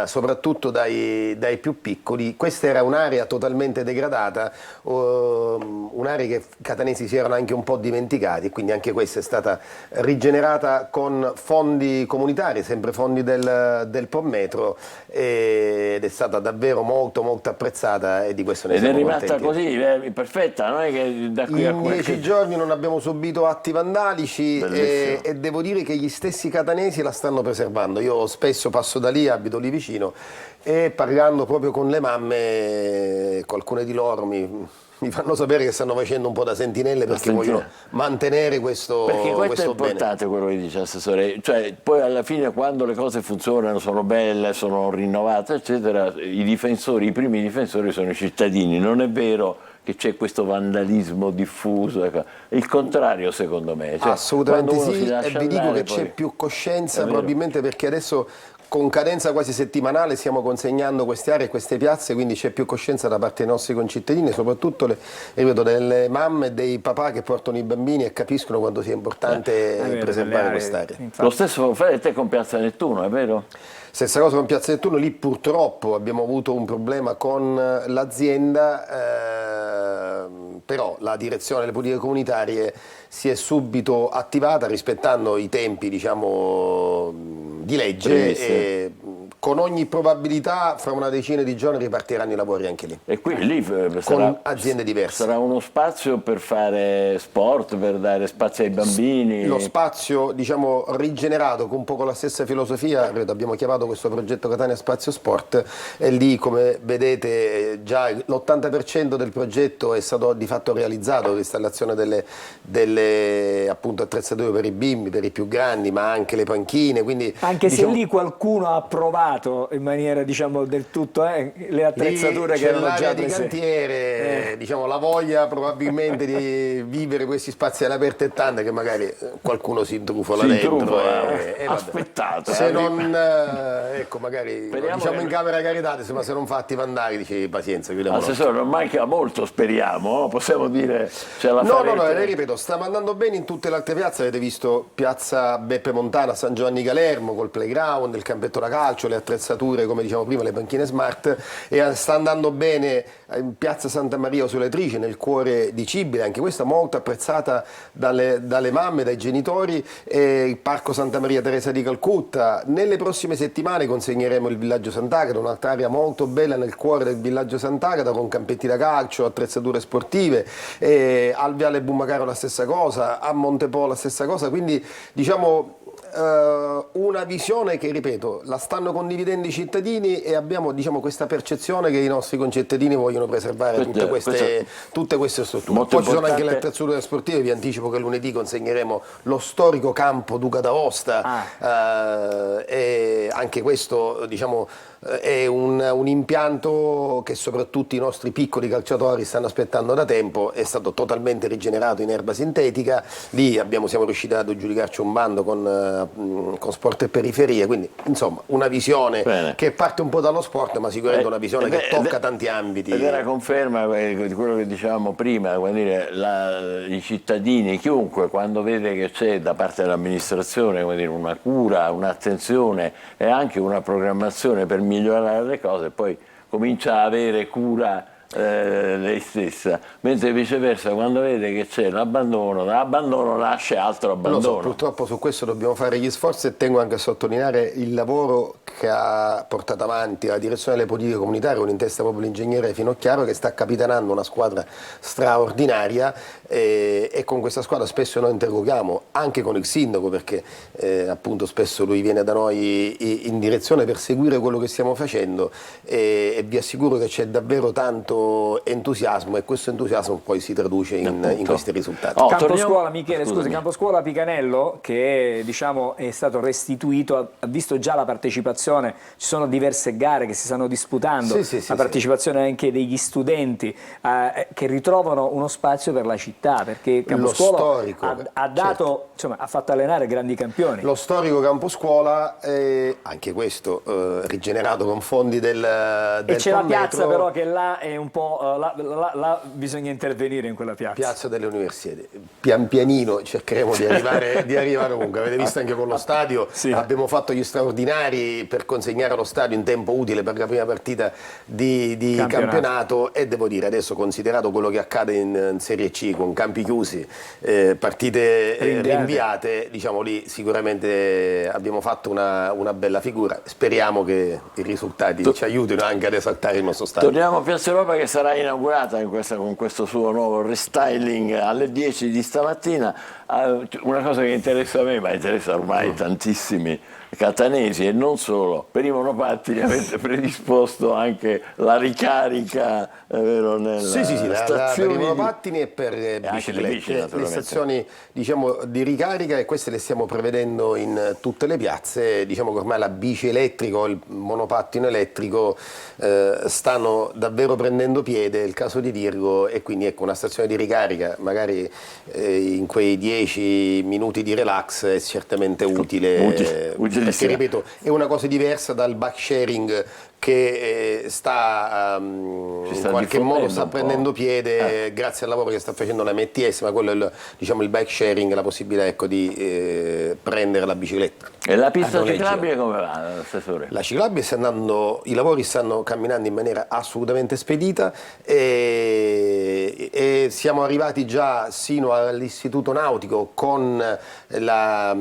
soprattutto dai più piccoli. Questa era un'area totalmente degradata, un'area che i catanesi si erano anche un po' dimenticati, quindi anche questa è stata rigenerata con fondi comunitari, sempre fondi del Pommetro, ed è stata davvero molto molto apprezzata, e di questo ne siamo contenti. Ed è rimasta così, perfetta, non è che da qui in 10 giorni non abbiamo subito atti vandalici, e devo dire che gli stessi catanesi la stanno preservando. Io spesso passo da lì, abito lì vicino, e parlando proprio con le mamme, qualcune di loro mi fanno sapere che stanno facendo un po' da sentinelle perché vogliono mantenere questo bene. Perché questo è importante quello che dice Assessore, cioè poi alla fine quando le cose funzionano, sono belle, sono rinnovate eccetera, i primi difensori sono i cittadini, non è vero che c'è questo vandalismo diffuso, ecco. Il contrario secondo me. Cioè, assolutamente sì, e vi dico che poi... c'è più coscienza, probabilmente perché adesso con cadenza quasi settimanale stiamo consegnando queste aree e queste piazze, quindi c'è più coscienza da parte dei nostri concittadini, soprattutto delle mamme e dei papà che portano i bambini e capiscono quanto sia importante preservare quest'area. Lo stesso fate con Piazza Nettuno, è vero? Stessa cosa con Piazza Nettuno, lì purtroppo abbiamo avuto un problema con l'azienda, però la direzione delle politiche comunitarie si è subito attivata rispettando i tempi, diciamo, di legge, e con ogni probabilità fra una decina di giorni ripartiranno i lavori anche lì. E qui lì con aziende diverse. Sarà uno spazio per fare sport, per dare spazio ai bambini. Lo spazio, diciamo, rigenerato con un po' con la stessa filosofia, abbiamo chiamato questo progetto Catania Spazio Sport, e lì, come vedete, già l'80% del progetto è stato di fatto realizzato, l'installazione delle appunto attrezzature per i bimbi, per i più grandi, ma anche le panchine, quindi anche diciamo, se lì qualcuno ha provato in maniera, diciamo, del tutto le attrezzature che erano già di presenti. cantiere, diciamo, la voglia probabilmente di vivere questi spazi all'aperto è tanta che magari qualcuno si intrufola dentro e aspettate, se non ecco, magari diciamo in camera Caritate, ma se non fatti vandali, dici pazienza, Assessore, non manca molto, speriamo, possiamo dire ce la no, farete. le ripeto, stiamo andando bene in tutte le altre piazze, avete visto piazza Beppe Montana, San Giovanni Calermo col playground, il campetto da calcio, le attrezzature, come diciamo prima, le panchine smart, e sta andando bene in piazza Santa Maria Suletrice, nel cuore di Cibile, anche questa molto apprezzata dalle mamme, dai genitori, e il Parco Santa Maria Teresa di Calcutta. Nelle prossime settimane consegneremo il Villaggio Sant'Agata, un'altra area molto bella nel cuore del Villaggio Sant'Agata, con campetti da calcio, attrezzature sportive, al Viale Bummacaro la stessa cosa, a Montepo la stessa cosa, quindi diciamo una visione che, ripeto, la stanno condividendo i cittadini, e abbiamo, diciamo, questa percezione che i nostri concittadini vogliono preservare tutte queste strutture. Poi ci sono anche le attrezzature sportive, vi anticipo che lunedì consegneremo lo storico campo Duca d'Aosta, e anche questo, diciamo, è un impianto che soprattutto i nostri piccoli calciatori stanno aspettando da tempo, è stato totalmente rigenerato in erba sintetica, lì siamo riusciti ad aggiudicarci un bando con Sport e Periferie, quindi insomma una visione che parte un po' dallo sport, ma sicuramente una visione che tocca tanti ambiti. Ed è la conferma di quello che dicevamo prima, i cittadini, chiunque, quando vede che c'è da parte dell'amministrazione una cura, un'attenzione e anche una programmazione per migliorare le cose, poi comincia a avere cura lei stessa, mentre viceversa quando vede che c'è l'abbandono, dall'abbandono nasce altro abbandono. Lo so, purtroppo su questo dobbiamo fare gli sforzi, e tengo anche a sottolineare il lavoro che ha portato avanti la direzione delle politiche comunitarie, con in testa proprio l'ingegnere Finocchiaro, che sta capitanando una squadra straordinaria, e con questa squadra spesso noi interroghiamo anche con il sindaco, perché appunto spesso lui viene da noi in direzione per seguire quello che stiamo facendo, e vi assicuro che c'è davvero tanto entusiasmo, e questo entusiasmo poi si traduce in questi risultati. Camposcuola, Michele, scusi, Camposcuola Picanello, che diciamo è stato restituito, ha visto già la partecipazione, ci sono diverse gare che si stanno disputando, la partecipazione anche degli studenti che ritrovano uno spazio per la città, perché Camposcuola ha dato, insomma, ha fatto allenare grandi campioni. Lo storico Camposcuola, anche questo rigenerato con fondi del e c'è la piazza però che là è un po', là bisogna intervenire in quella piazza delle università. Pian pianino cercheremo di arrivare comunque. Avete visto anche con lo stadio, abbiamo fatto gli straordinari per consegnare lo stadio in tempo utile per la prima partita di campionato, e devo dire, adesso, considerato quello che accade in Serie C con campi chiusi, partite rinviate, diciamo, lì sicuramente abbiamo fatto una bella figura. Speriamo che i risultati ci aiutino anche ad esaltare il nostro stadio. Torniamo a Piazza Europa, che sarà inaugurata con questo suo nuovo restyling alle 10 di stamattina. Una cosa che interessa a me, ma interessa ormai tantissimi catanesi e non solo, per i monopattini avete predisposto anche la ricarica, vero, nella per i monopattini e per biciclette, le stazioni, diciamo, di ricarica, e queste le stiamo prevedendo in tutte le piazze. Diciamo che ormai la bici elettrico, il monopattino elettrico stanno davvero prendendo piede, è il caso di dirlo, e quindi ecco, una stazione di ricarica magari in quei 10 minuti di relax è certamente utile. Perché, ripeto, è una cosa diversa dal bike sharing che sta in qualche modo sta prendendo piede grazie al lavoro che sta facendo la MTS, ma quello è diciamo, il bike sharing, la possibilità, ecco, di prendere la bicicletta. E la pista ciclabile come va, Assessore? La ciclabile sta andando, i lavori stanno camminando in maniera assolutamente spedita, e siamo arrivati già sino all'Istituto Nautico con la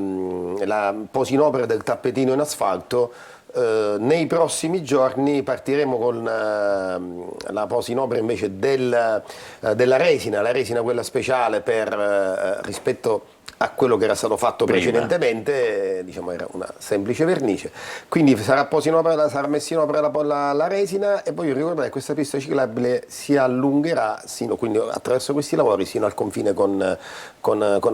posa in opera del tappetino in asfalto. Nei prossimi giorni partiremo con la posa in opera invece della resina, la resina quella speciale rispetto a quello che era stato fatto precedentemente, diciamo era una semplice vernice, quindi sarà messa in opera la resina, e voglio ricordare che questa pista ciclabile si allungherà quindi attraverso questi lavori sino al confine con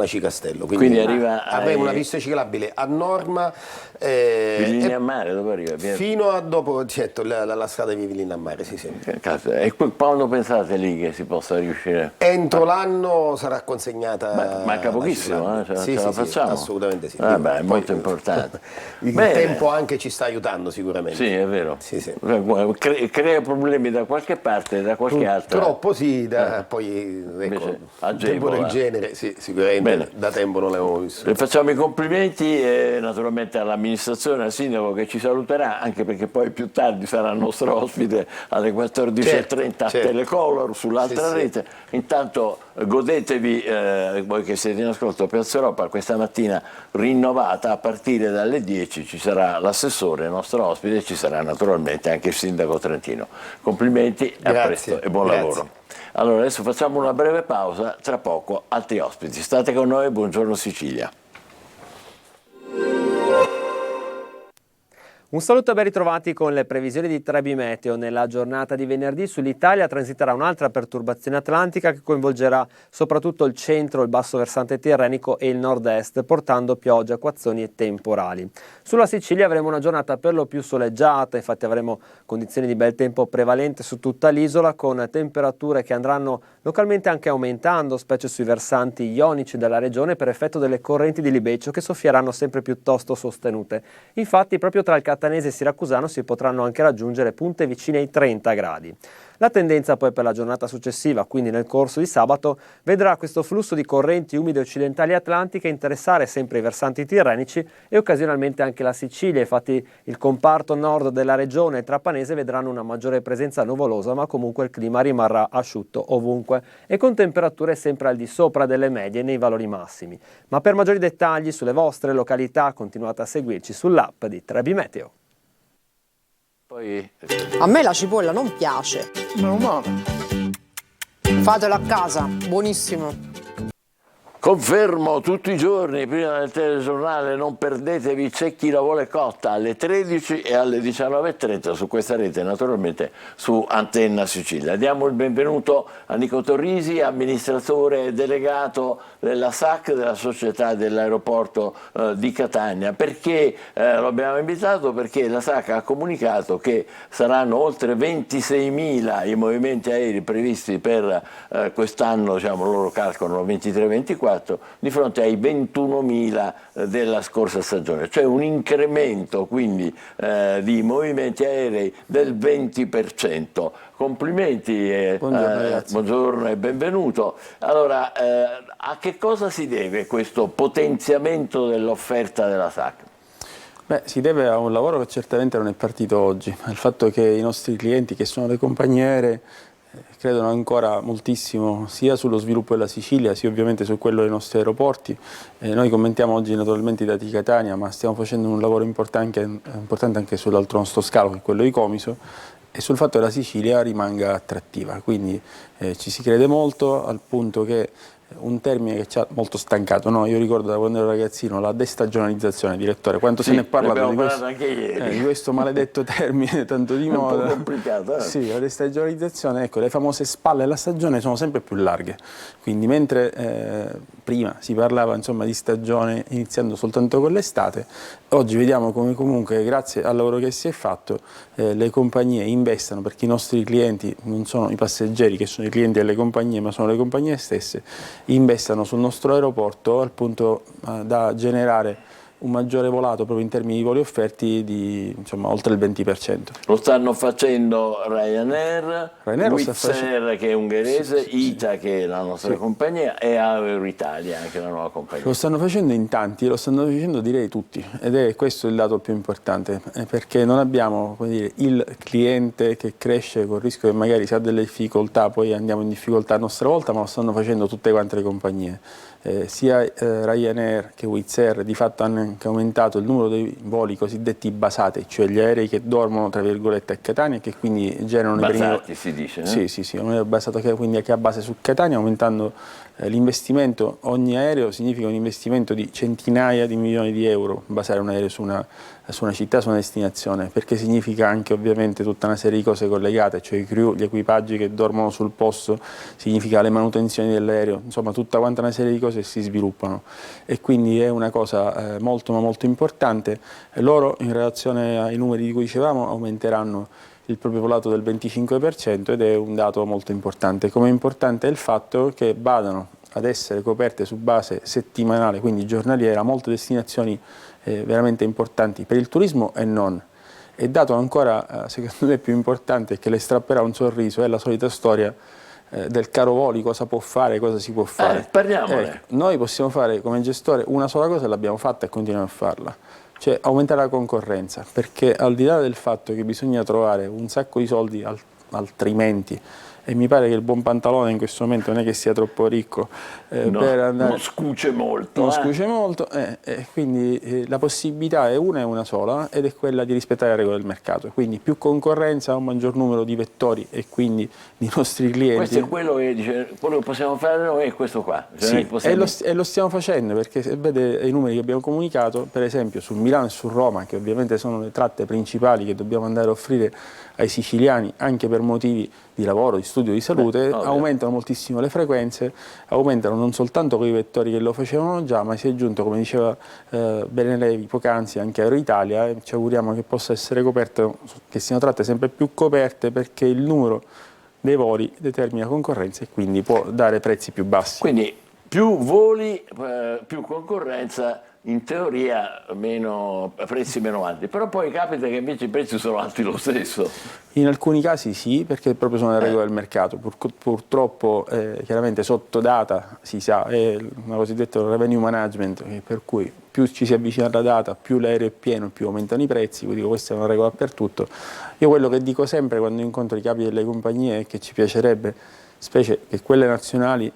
Aci Castello, quindi avremo una pista ciclabile a norma Villini a Mare, dove arriva? fino a dopo, certo, la strada di Villini a Mare, sì. E quando pensate lì che si possa riuscire? Entro l'anno sarà consegnata. Manca pochissimo, ce la facciamo? Assolutamente sì. È molto importante. Il tempo anche ci sta aiutando sicuramente. Sì, è vero. Sì. Crea problemi da qualche parte e da qualche altra. Troppo sì, poi ecco, un tempo del genere, sì, sicuramente da tempo non l'avevo visto. Le facciamo i complimenti naturalmente all'amministrazione, al sindaco che ci saluterà, anche perché poi più tardi sarà il nostro ospite alle 14.30 a Telecolor sull'altra rete. Intanto godetevi, voi che siete in ascolto, Piazza Europa questa mattina rinnovata, a partire dalle 10 ci sarà l'assessore, il nostro ospite, e ci sarà naturalmente anche il sindaco trentino. Complimenti, a presto e buon lavoro. Allora adesso facciamo una breve pausa, tra poco altri ospiti. State con noi, buongiorno Sicilia. Un saluto e ben ritrovati con le previsioni di Trebi Meteo. Nella giornata di venerdì sull'Italia transiterà un'altra perturbazione atlantica che coinvolgerà soprattutto il centro, il basso versante tirrenico e il nord-est, portando piogge, acquazzoni e temporali. Sulla Sicilia avremo una giornata per lo più soleggiata, infatti avremo condizioni di bel tempo prevalente su tutta l'isola, con temperature che andranno localmente anche aumentando, specie sui versanti ionici della regione, per effetto delle correnti di libeccio che soffieranno sempre piuttosto sostenute. Infatti proprio tra il Catanese e Siracusano si potranno anche raggiungere punte vicine ai 30 gradi. La tendenza poi per la giornata successiva, quindi nel corso di sabato, vedrà questo flusso di correnti umide occidentali atlantiche interessare sempre i versanti tirrenici e occasionalmente anche la Sicilia. Infatti il comparto nord della regione trapanese vedranno una maggiore presenza nuvolosa, ma comunque il clima rimarrà asciutto ovunque e con temperature sempre al di sopra delle medie nei valori massimi. Ma per maggiori dettagli sulle vostre località continuate a seguirci sull'app di Trebi Meteo. A me la cipolla non piace. Meno male. Fatelo a casa, buonissimo. Confermo tutti i giorni, prima del telegiornale, non perdetevi C'è chi la vuole cotta alle 13 e alle 19.30 su questa rete, naturalmente su Antenna Sicilia. Diamo il benvenuto a Nico Torrisi, amministratore delegato della SAC, della Società dell'Aeroporto di Catania. Perché lo abbiamo invitato? Perché la SAC ha comunicato che saranno oltre 26.000 i movimenti aerei previsti per quest'anno, diciamo, loro calcolano 23-24, di fronte ai 21.000 della scorsa stagione, cioè un incremento quindi di movimenti aerei del 20%. Complimenti, buongiorno e benvenuto. Allora, a che cosa si deve questo potenziamento dell'offerta della SAC? Beh, si deve a un lavoro che certamente non è partito oggi, al fatto che i nostri clienti, che sono le compagnie aeree, credono ancora moltissimo sia sullo sviluppo della Sicilia, sia ovviamente su quello dei nostri aeroporti. Noi commentiamo oggi naturalmente i dati di Catania, ma stiamo facendo un lavoro importante anche sull'altro nostro scalo, che è quello di Comiso, e sul fatto che la Sicilia rimanga attrattiva. Quindi ci si crede molto, al punto che un termine che ci ha molto stancato, no? Io ricordo da quando ero ragazzino la destagionalizzazione, direttore, quanto se ne è parlato di questo maledetto termine tanto di moda. Un po' complicato, Sì, la destagionalizzazione, ecco, le famose spalle della stagione sono sempre più larghe, quindi mentre prima si parlava insomma di stagione iniziando soltanto con l'estate, oggi vediamo come comunque grazie al lavoro che si è fatto le compagnie investano, perché i nostri clienti non sono i passeggeri che sono i clienti delle compagnie, ma sono le compagnie stesse, investano sul nostro aeroporto al punto da generare un maggiore volato proprio in termini di voli offerti di insomma oltre il 20%. Lo stanno facendo Ryanair, Wizz Air che è ungherese, ITA che è la nostra compagnia e Aero Italia anche la nuova compagnia. Lo stanno facendo in tanti, lo stanno facendo direi tutti, ed è questo il dato più importante, perché non abbiamo, come dire, il cliente che cresce con il rischio che magari si ha delle difficoltà, poi andiamo in difficoltà a nostra volta, ma lo stanno facendo tutte quante le compagnie. sia Ryanair che Wizz Air di fatto hanno anche aumentato il numero dei voli cosiddetti basati, cioè gli aerei che dormono tra virgolette a Catania e che quindi generano basati si dice, no? Sì, un aereo basato quindi che ha base su Catania, aumentando l'investimento. Ogni aereo significa un investimento di centinaia di milioni di euro, basare un aereo su una città, su una destinazione, perché significa anche ovviamente tutta una serie di cose collegate, cioè i crew, gli equipaggi che dormono sul posto, significa le manutenzioni dell'aereo, insomma tutta quanta una serie di cose che si sviluppano, e quindi è una cosa molto ma molto importante. Loro, in relazione ai numeri di cui dicevamo, aumenteranno il proprio volato del 25% ed è un dato molto importante. Come importante è il fatto che vadano ad essere coperte su base settimanale, quindi giornaliera, molte destinazioni veramente importanti per il turismo e non. E dato ancora, secondo me, più importante, che le strapperà un sorriso, è la solita storia del caro voli, cosa può fare, cosa si può fare. Parliamone. Noi possiamo fare come gestore una sola cosa e l'abbiamo fatta e continuiamo a farla, cioè aumentare la concorrenza, perché al di là del fatto che bisogna trovare un sacco di soldi altrimenti, e mi pare che il buon Pantalone in questo momento non è che sia troppo ricco per andare, non scuce molto. non scuce molto, quindi la possibilità è una sola, ed è quella di rispettare le regole del mercato, quindi più concorrenza, un maggior numero di vettori e quindi di nostri clienti. Questo è quello che dice, quello che possiamo fare noi è questo qua. Sì, e lo stiamo facendo, perché se vede i numeri che abbiamo comunicato, per esempio su Milano e su Roma, che ovviamente sono le tratte principali che dobbiamo andare a offrire ai siciliani anche per motivi di lavoro, di studio, di salute, aumentano moltissimo le frequenze, aumentano non soltanto quei vettori che lo facevano già, ma si è aggiunto, come diceva bene lei poc'anzi, anche Aeroitalia, e ci auguriamo che possa essere coperto, che siano tratte sempre più coperte, perché il numero dei voli determina concorrenza e quindi può dare prezzi più bassi. Quindi più voli, più concorrenza, in teoria prezzi meno alti, però poi capita che invece i prezzi sono alti lo stesso. In alcuni casi sì, perché proprio sono le regole del mercato. Purtroppo chiaramente sotto data si sa, è una cosiddetta revenue management, per cui più ci si avvicina alla data, più l'aereo è pieno, più aumentano i prezzi, quindi questa è una regola per tutto. Io quello che dico sempre quando incontro i capi delle compagnie è che ci piacerebbe, specie che quelle nazionali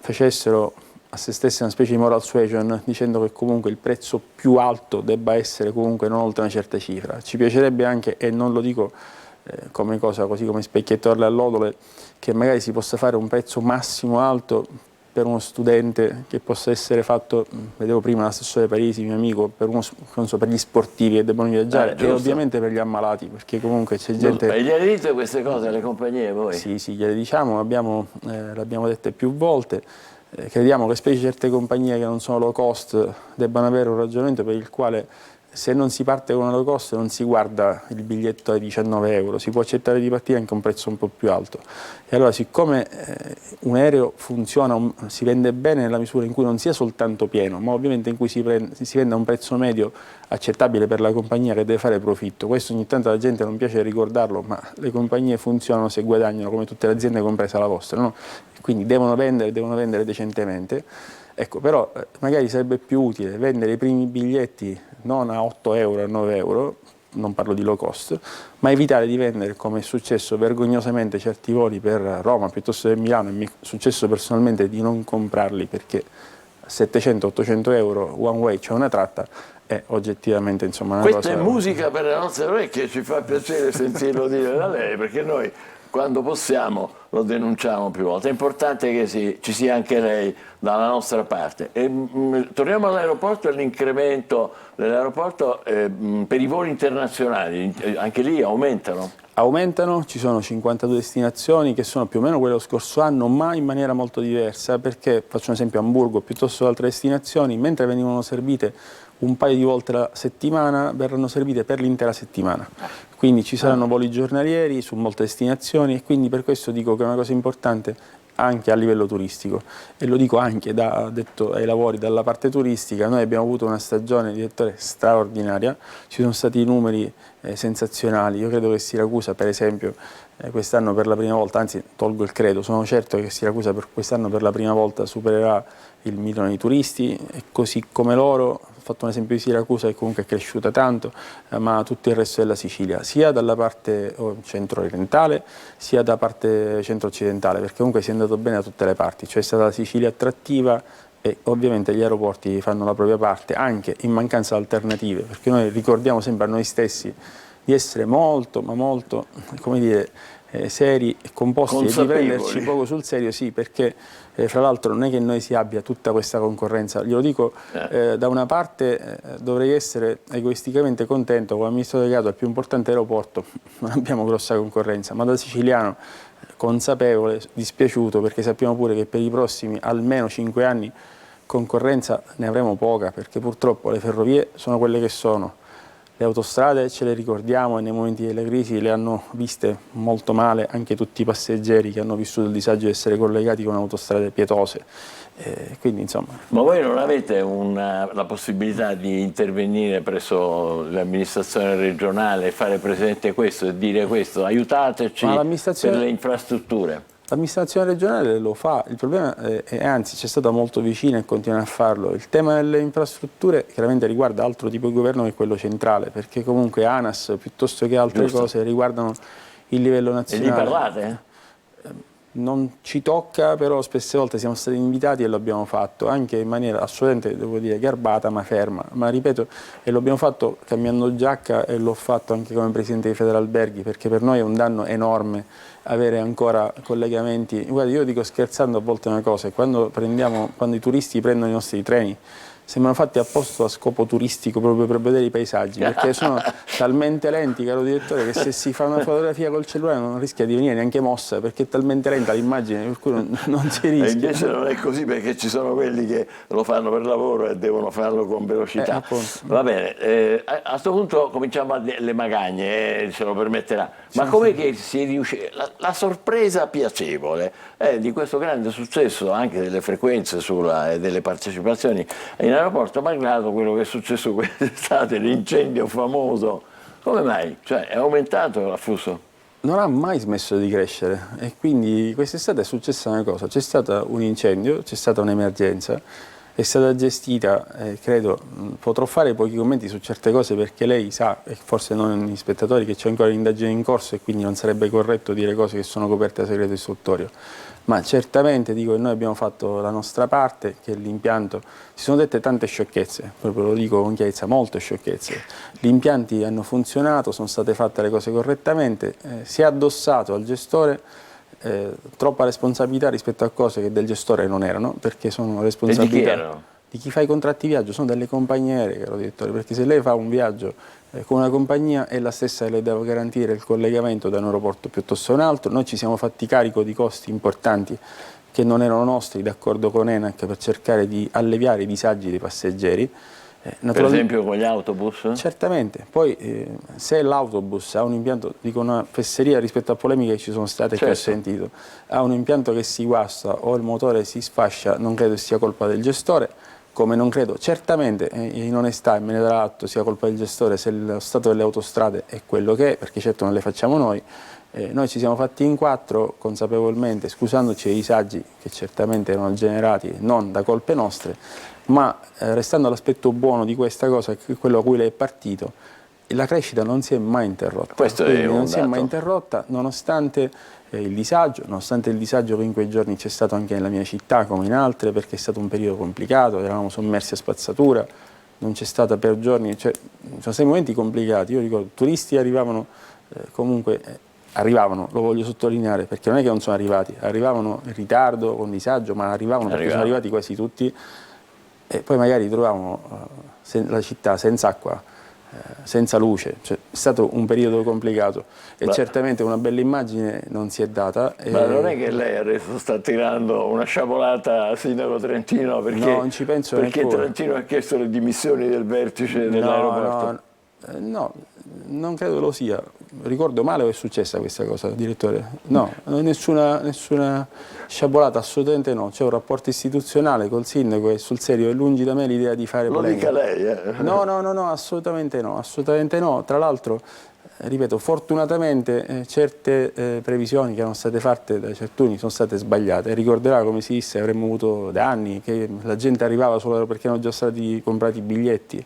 facessero a se stesse una specie di moral suasion, dicendo che comunque il prezzo più alto debba essere comunque non oltre una certa cifra. Ci piacerebbe anche, e non lo dico come cosa così come specchiettarle all'odole, che magari si possa fare un prezzo massimo alto per uno studente, che possa essere fatto, vedevo prima l'assessore Parisi, mio amico, per gli sportivi che debbono viaggiare, e ovviamente per gli ammalati, perché comunque c'è gente... E gliele dite queste cose alle compagnie voi? Sì, gliele diciamo, l'abbiamo dette più volte. Crediamo che specie certe compagnie che non sono low cost debbano avere un ragionamento per il quale, se non si parte con una low cost, non si guarda il biglietto ai 19 euro, si può accettare di partire anche a un prezzo un po' più alto. E allora, siccome un aereo funziona, si vende bene nella misura in cui non sia soltanto pieno, ma ovviamente in cui si venda a un prezzo medio accettabile per la compagnia che deve fare profitto. Questo ogni tanto alla gente non piace ricordarlo, ma le compagnie funzionano se guadagnano, come tutte le aziende, compresa la vostra, no? Quindi devono vendere decentemente. Ecco, però magari sarebbe più utile vendere i primi biglietti non a 8 euro, a 9 euro, non parlo di low cost, ma evitare di vendere, come è successo vergognosamente, certi voli per Roma piuttosto che Milano, e mi è successo personalmente di non comprarli perché a 700-800 euro one way, cioè una tratta, è oggettivamente insomma una Questa cosa... è musica per le nostre orecchie, ci fa piacere sentirlo dire da lei, perché noi quando possiamo lo denunciamo più volte. È importante che ci sia anche lei dalla nostra parte. Torniamo all'aeroporto e all'incremento dell'aeroporto per i voli internazionali, anche lì aumentano? Aumentano, ci sono 52 destinazioni che sono più o meno quelle dello scorso anno, ma in maniera molto diversa, perché, faccio un esempio, Amburgo piuttosto che altre destinazioni, mentre venivano servite un paio di volte la settimana, verranno servite per l'intera settimana. Quindi ci saranno voli giornalieri su molte destinazioni, e quindi per questo dico che è una cosa importante anche a livello turistico, e lo dico anche detto ai lavori dalla parte turistica. Noi abbiamo avuto una stagione, direttore, straordinaria, ci sono stati numeri sensazionali. Io credo che Siracusa, per esempio, quest'anno per la prima volta, anzi tolgo il credo, sono certo che Siracusa per quest'anno per la prima volta supererà il 1.000.000 di turisti, e così come loro. Ho fatto un esempio di Siracusa che comunque è cresciuta tanto, ma tutto il resto della Sicilia, sia dalla parte centro-orientale sia da parte centro-occidentale, perché comunque si è andato bene da tutte le parti, cioè è stata la Sicilia attrattiva e ovviamente gli aeroporti fanno la propria parte anche in mancanza di alternative, perché noi ricordiamo sempre a noi stessi di essere molto, ma molto, come dire, seri e composti e di prenderci poco sul serio, sì, perché fra l'altro non è che noi si abbia tutta questa concorrenza, glielo dico, da una parte dovrei essere egoisticamente contento come amministratore delegato al più importante aeroporto, non abbiamo grossa concorrenza, ma da siciliano consapevole, dispiaciuto, perché sappiamo pure che per i prossimi almeno 5 anni concorrenza ne avremo poca, perché purtroppo le ferrovie sono quelle che sono. Le autostrade ce le ricordiamo e nei momenti delle crisi le hanno viste molto male anche tutti i passeggeri che hanno vissuto il disagio di essere collegati con autostrade pietose. Quindi, insomma. Ma voi non avete la possibilità di intervenire presso l'amministrazione regionale e fare presente questo e dire questo, aiutateci per le infrastrutture? L'amministrazione regionale lo fa, il problema è anzi c'è stata molto vicina e continua a farlo. Il tema delle infrastrutture chiaramente riguarda altro tipo di governo che quello centrale, perché comunque ANAS piuttosto che altre cose riguardano il livello nazionale. E gli parlate? Non ci tocca, però spesse volte siamo stati invitati e lo abbiamo fatto, anche in maniera assolutamente, devo dire, garbata ma ferma. Ma ripeto, e lo abbiamo fatto cambiando giacca e l'ho fatto anche come presidente di Federalberghi, perché per noi è un danno enorme avere ancora collegamenti. Guarda, io dico scherzando a volte una cosa, quando i turisti prendono i nostri treni, sembrano fatti apposta a scopo turistico proprio per vedere i paesaggi, perché sono talmente lenti, caro direttore, che se si fa una fotografia col cellulare non rischia di venire neanche mossa, perché è talmente lenta l'immagine per cui non si rischia. E invece non è così, perché ci sono quelli che lo fanno per lavoro e devono farlo con velocità. Va bene, a questo punto cominciamo alle magagne, se lo permetterà. Ma com'è che si riuscì? La sorpresa piacevole di questo grande successo anche delle frequenze e delle partecipazioni in aeroporto, malgrado quello che è successo quest'estate, l'incendio famoso. Come mai? Cioè, è aumentato l'afflusso? Non ha mai smesso di crescere e quindi quest'estate è successa una cosa, c'è stato un incendio, c'è stata un'emergenza, è stata gestita, credo, potrò fare pochi commenti su certe cose perché lei sa, e forse non gli spettatori, che c'è ancora l'indagine in corso e quindi non sarebbe corretto dire cose che sono coperte da segreto istruttorio. Ma certamente dico che noi abbiamo fatto la nostra parte, che l'impianto, si sono dette tante sciocchezze, proprio lo dico con chiarezza, molte sciocchezze. Gli impianti hanno funzionato, sono state fatte le cose correttamente, si è addossato al gestore troppa responsabilità rispetto a cose che del gestore non erano, perché sono responsabilità di chi erano? Di chi fa i contratti viaggio, sono delle compagnie aeree, caro direttore, perché se lei fa un viaggio con una compagnia è la stessa che le deve garantire il collegamento da un aeroporto piuttosto che un altro. Noi ci siamo fatti carico di costi importanti che non erano nostri, d'accordo con ENAC, per cercare di alleviare i disagi dei passeggeri. Per esempio con gli autobus? Certamente, poi se l'autobus ha un impianto, dico una fesseria rispetto a polemiche che ci sono state, che ho sentito, ha un impianto che si guasta o il motore si sfascia, non credo sia colpa del gestore, come non credo certamente, in onestà, e me ne darà atto, sia colpa del gestore se lo stato delle autostrade è quello che è, perché certo non le facciamo noi. Noi ci siamo fatti in 4 consapevolmente, scusandoci dei disagi che certamente erano generati non da colpe nostre, ma restando l'aspetto buono di questa cosa, che è quello a cui lei è partito, la crescita non si è mai interrotta. Questo è un non si è dato. mai interrotta, nonostante il disagio che in quei giorni c'è stato anche nella mia città come in altre, perché è stato un periodo complicato, eravamo sommersi a spazzatura, non c'è stata per giorni, cioè, sono stati momenti complicati. Io ricordo, turisti arrivavano arrivavano, lo voglio sottolineare, perché non è che non sono arrivati, arrivavano in ritardo, con disagio, ma arrivavano perché sono arrivati quasi tutti, e poi magari trovavano la città senza acqua, senza luce, cioè, è stato un periodo complicato e certamente una bella immagine non si è data. Ma non è che lei adesso sta tirando una sciabolata a Sindaco Trentino perché, no, non ci penso perché Trentino ha chiesto le dimissioni del vertice dell'aeroporto? No, non credo lo sia. Ricordo male o è successa questa cosa, direttore? No, nessuna sciabolata, assolutamente no. C'è un rapporto istituzionale col sindaco e sul serio è lungi da me l'idea di fare polemica. Lo dica lei, No, assolutamente no. Tra l'altro, ripeto, fortunatamente certe previsioni che erano state fatte da certuni sono state sbagliate. Ricorderà, come si disse, avremmo avuto da anni che la gente arrivava solo perché erano già stati comprati i biglietti.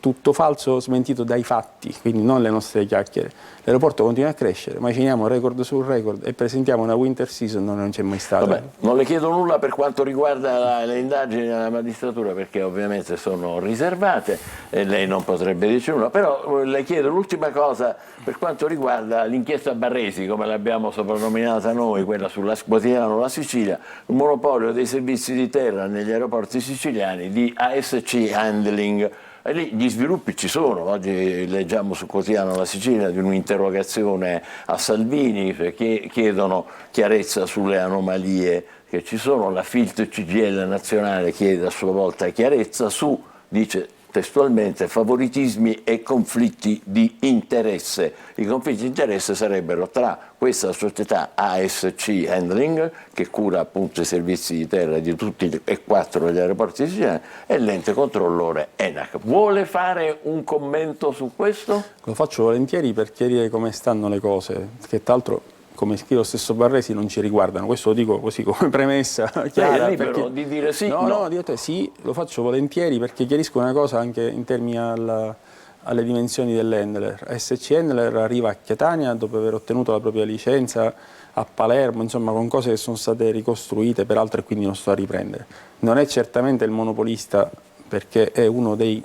tutto falso, smentito dai fatti, quindi non le nostre chiacchiere. L'aeroporto continua a crescere, maciniamo record sul record e presentiamo una winter season dove non c'è mai stata. Vabbè, non le chiedo nulla per quanto riguarda le indagini della magistratura, perché ovviamente sono riservate e lei non potrebbe dirci nulla, però le chiedo l'ultima cosa per quanto riguarda l'inchiesta Barresi, come l'abbiamo soprannominata noi, quella sulla quotidiano La Sicilia, il monopolio dei servizi di terra negli aeroporti siciliani di ASC Handling. E lì gli sviluppi ci sono. Oggi leggiamo sul quotidiano La Sicilia di un'interrogazione a Salvini che chiedono chiarezza sulle anomalie che ci sono. La Filt CGIL nazionale chiede a sua volta chiarezza su, dice testualmente, favoritismi e conflitti di interesse. I conflitti di interesse sarebbero tra questa società ASC Handling, che cura appunto i servizi di terra di tutti e 4 gli aeroporti siciliani, e l'ente controllore ENAC. Vuole fare un commento su questo? Lo faccio volentieri per chiarire come stanno le cose, che tra l'altro, come scrive lo stesso Barresi, non ci riguardano. Questo lo dico così come premessa chiara. È libero di dire sì? No, dico te sì, lo faccio volentieri perché chiarisco una cosa anche in termini alle dimensioni dell'Handler. SC Handler arriva a Catania dopo aver ottenuto la propria licenza a Palermo, insomma con cose che sono state ricostruite peraltro e quindi non sto a riprendere. Non è certamente il monopolista perché è uno dei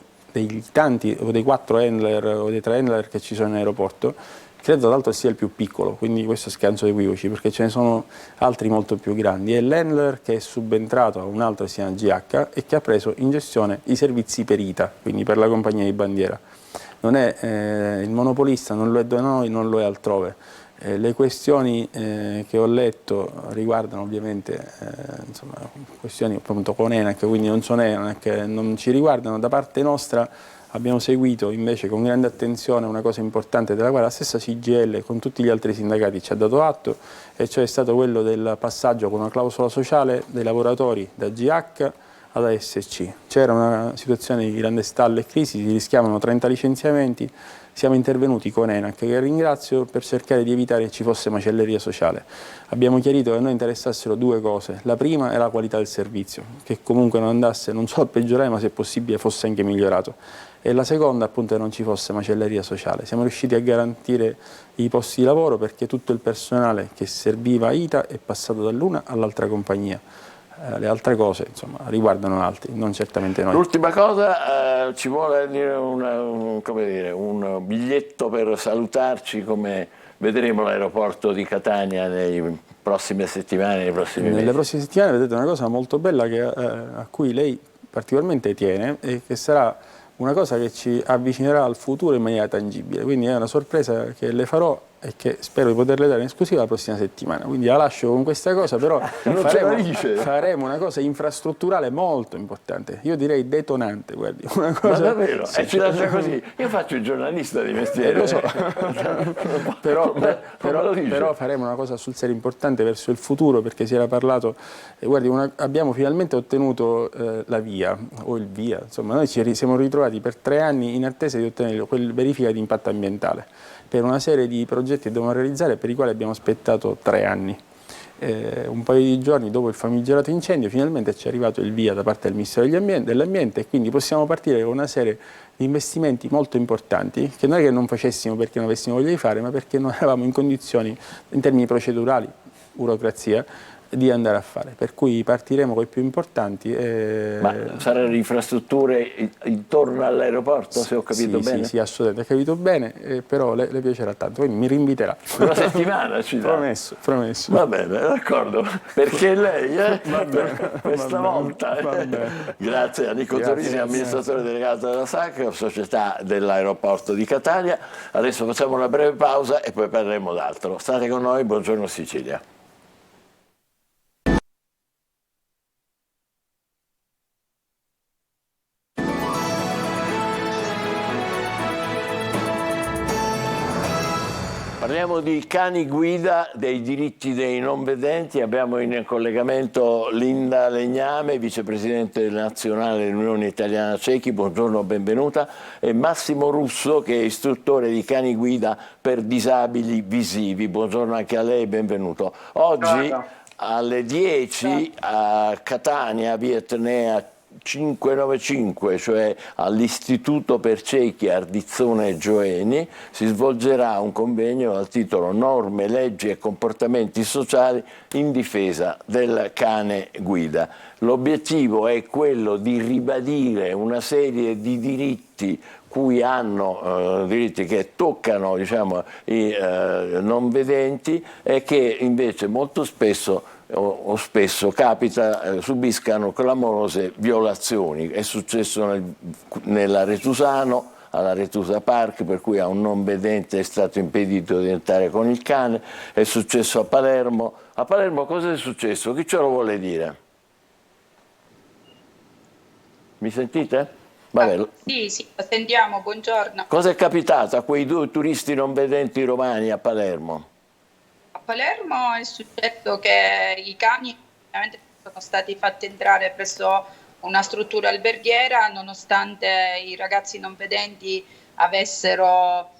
tanti o dei 4 handler o dei 3 handler che ci sono in aeroporto. Credo tra l'altro sia il più piccolo, quindi questo scanso di equivoci, perché ce ne sono altri molto più grandi. È l'handler che è subentrato a un altro che si chiama GH e che ha preso in gestione i servizi per ITA, quindi per la compagnia di bandiera. Non è il monopolista, non lo è da noi, non lo è altrove. Le questioni che ho letto riguardano ovviamente insomma, questioni appunto con ENAC, quindi non sono ENAC, non ci riguardano. Da parte nostra abbiamo seguito invece con grande attenzione una cosa importante della quale la stessa CGIL con tutti gli altri sindacati ci ha dato atto, e cioè è stato quello del passaggio con una clausola sociale dei lavoratori da GH ad ASC. C'era una situazione di grande stallo e crisi, si rischiavano 30 licenziamenti, siamo intervenuti con ENAC, che ringrazio, per cercare di evitare che ci fosse macelleria sociale. Abbiamo chiarito che a noi interessassero 2 cose. La prima è la qualità del servizio, che comunque non andasse non solo a peggiorare, ma se possibile fosse anche migliorato. E la seconda appunto che non ci fosse macelleria sociale. Siamo riusciti a garantire i posti di lavoro perché tutto il personale che serviva ITA è passato dall'una all'altra compagnia. Le altre cose insomma riguardano altri, non certamente noi. L'ultima cosa, ci vuole dire un biglietto per salutarci, come vedremo l'aeroporto di Catania nelle prossime settimane, nei prossimi mesi? Nelle prossime settimane vedete una cosa molto bella a cui lei particolarmente tiene e che sarà una cosa che ci avvicinerà al futuro in maniera tangibile, quindi è una sorpresa che le farò e che spero di poterle dare in esclusiva la prossima settimana, quindi la lascio con questa cosa, però faremo una cosa infrastrutturale molto importante, io direi detonante, guardi, una cosa. Ma davvero? Sì, e ci lascia così? Io faccio il giornalista di mestiere. Lo so, però faremo una cosa sul serio importante verso il futuro, perché si era parlato, guardi, abbiamo finalmente ottenuto la via, o il via, insomma noi ci siamo ritrovati per 3 anni in attesa di ottenere quel verifica di impatto ambientale per una serie di progetti che dobbiamo realizzare, per i quali abbiamo aspettato 3 anni. Un paio di giorni dopo il famigerato incendio finalmente ci è arrivato il via da parte del Ministero dell'Ambiente, e quindi possiamo partire con una serie di investimenti molto importanti che non è che non facessimo perché non avessimo voglia di fare, ma perché non eravamo in condizioni, in termini procedurali, burocrazia, di andare a fare, per cui partiremo con i più importanti. Ma saranno infrastrutture intorno all'aeroporto, se ho capito bene? Sì, assolutamente, ha capito bene, però le piacerà tanto, quindi mi rinviterà. Una settimana ci dà. Promesso. Va bene, d'accordo, perché lei questa volta. Bene. Grazie a Nico Torisi, amministratore delegato della SAC, società dell'aeroporto di Catania. Adesso facciamo una breve pausa e poi parleremo d'altro. State con noi, buongiorno Sicilia. Parliamo di cani guida, dei diritti dei non vedenti. Abbiamo in collegamento Linda Legname, vicepresidente nazionale dell'Unione Italiana Ciechi, buongiorno, benvenuta, e Massimo Russo, che è istruttore di cani guida per disabili visivi. Buongiorno anche a lei, benvenuto. Oggi alle 10 a Catania, via Etnea 595, cioè all'Istituto per Ciechi Ardizzone Gioeni, si svolgerà un convegno dal titolo Norme, leggi e comportamenti sociali in difesa del cane guida. L'obiettivo è quello di ribadire una serie di diritti cui hanno diritti che toccano, diciamo, i non vedenti e che invece molto spesso o spesso capita subiscano clamorose violazioni. È successo nell'Aretusano, alla Retusa Park, per cui a un non vedente è stato impedito di entrare con il cane, è successo a Palermo. A Palermo cosa è successo? Chi ce lo vuole dire? Mi sentite? Vabbè. Sì, lo sentiamo, buongiorno. Cosa è capitato a quei 2 turisti non vedenti romani a Palermo? A Palermo è successo che i cani ovviamente sono stati fatti entrare presso una struttura alberghiera nonostante i ragazzi non vedenti avessero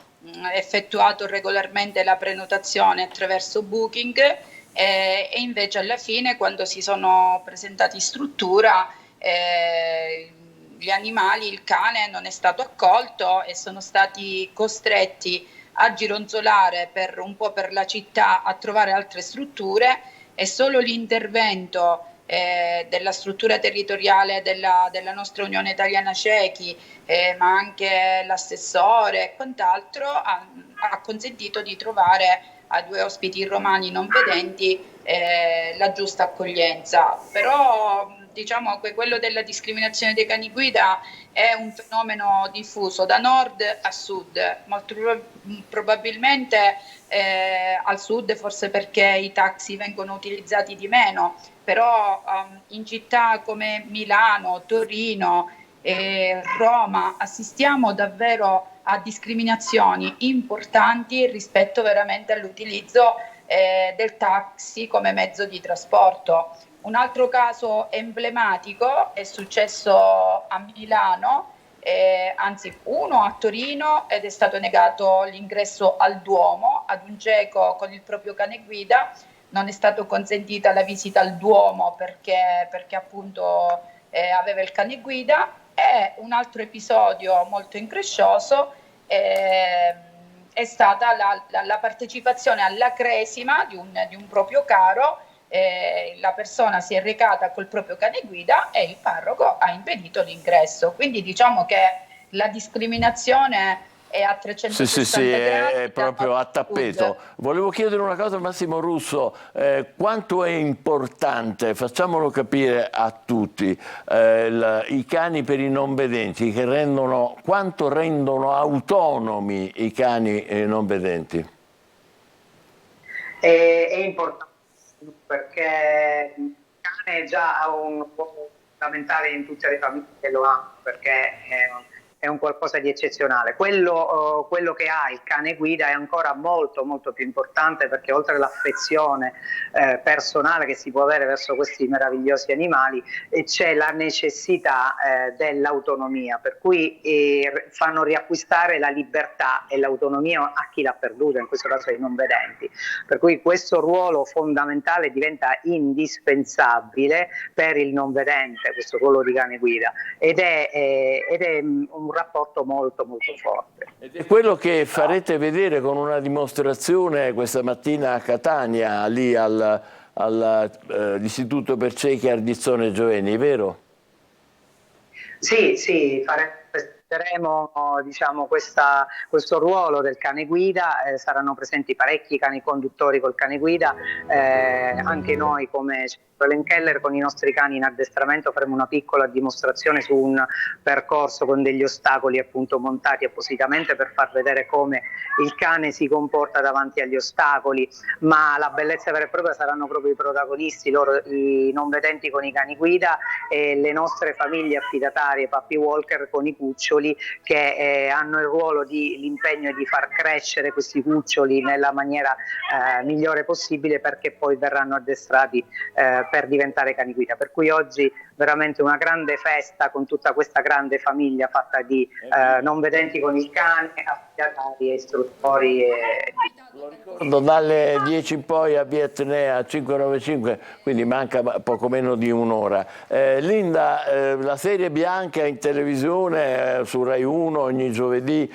effettuato regolarmente la prenotazione attraverso Booking e invece alla fine, quando si sono presentati in struttura, gli animali, il cane non è stato accolto e sono stati costretti a gironzolare per un po' per la città a trovare altre strutture, e solo l'intervento della struttura territoriale della nostra Unione Italiana Ciechi, ma anche l'assessore e quant'altro ha consentito di trovare a 2 ospiti romani non vedenti la giusta accoglienza. Però diciamo che quello della discriminazione dei cani guida è un fenomeno diffuso da nord a sud, molto probabilmente al sud forse perché i taxi vengono utilizzati di meno, però in città come Milano, Torino e Roma assistiamo davvero a discriminazioni importanti rispetto veramente all'utilizzo del taxi come mezzo di trasporto. Un altro caso emblematico è successo a Milano, anzi uno a Torino, ed è stato negato l'ingresso al Duomo ad un cieco con il proprio cane guida. Non è stato consentita la visita al Duomo perché appunto aveva il cane guida. E un altro episodio molto increscioso è stata la partecipazione alla cresima di un proprio caro. La persona si è recata col proprio cane guida e il parroco ha impedito l'ingresso. Quindi diciamo che la discriminazione è a 360 gradi. È proprio a tappeto. Volevo chiedere una cosa a Massimo Russo, quanto è importante, facciamolo capire a tutti, i cani per i non vedenti, quanto rendono autonomi i cani non vedenti? È importante perché il cane già ha un ruolo fondamentale in tutte le famiglie che lo hanno, perché è un qualcosa di eccezionale. Quello che ha il cane guida è ancora molto molto più importante, perché oltre all'affezione personale che si può avere verso questi meravigliosi animali, c'è la necessità dell'autonomia, per cui fanno riacquistare la libertà e l'autonomia a chi l'ha perduta, in questo caso ai non vedenti, per cui questo ruolo fondamentale diventa indispensabile per il non vedente, questo ruolo di cane guida, ed è un rapporto molto molto forte. Ed è quello che farete vedere con una dimostrazione questa mattina a Catania, lì all'Istituto per Ciechi Ardizzone Gioeni, vero? Sì, faremo diciamo, questo ruolo del cane guida, saranno presenti parecchi cani conduttori col cane guida, anche noi come Helen Keller con i nostri cani in addestramento faremo una piccola dimostrazione su un percorso con degli ostacoli appunto montati appositamente per far vedere come il cane si comporta davanti agli ostacoli, ma la bellezza vera e propria saranno proprio i protagonisti, loro, i non vedenti con i cani guida, e le nostre famiglie affidatarie, Puppy Walker con i cuccioli, che hanno il ruolo di l'impegno di far crescere questi cuccioli nella maniera migliore possibile, perché poi verranno addestrati per diventare cani guida. Per cui oggi veramente una grande festa con tutta questa grande famiglia fatta di non vedenti con il cane, affidatari e istruttori. Dalle 10 in poi a Via Etnea 595, quindi manca poco meno di un'ora. Linda, la serie bianca in televisione su Rai 1 ogni giovedì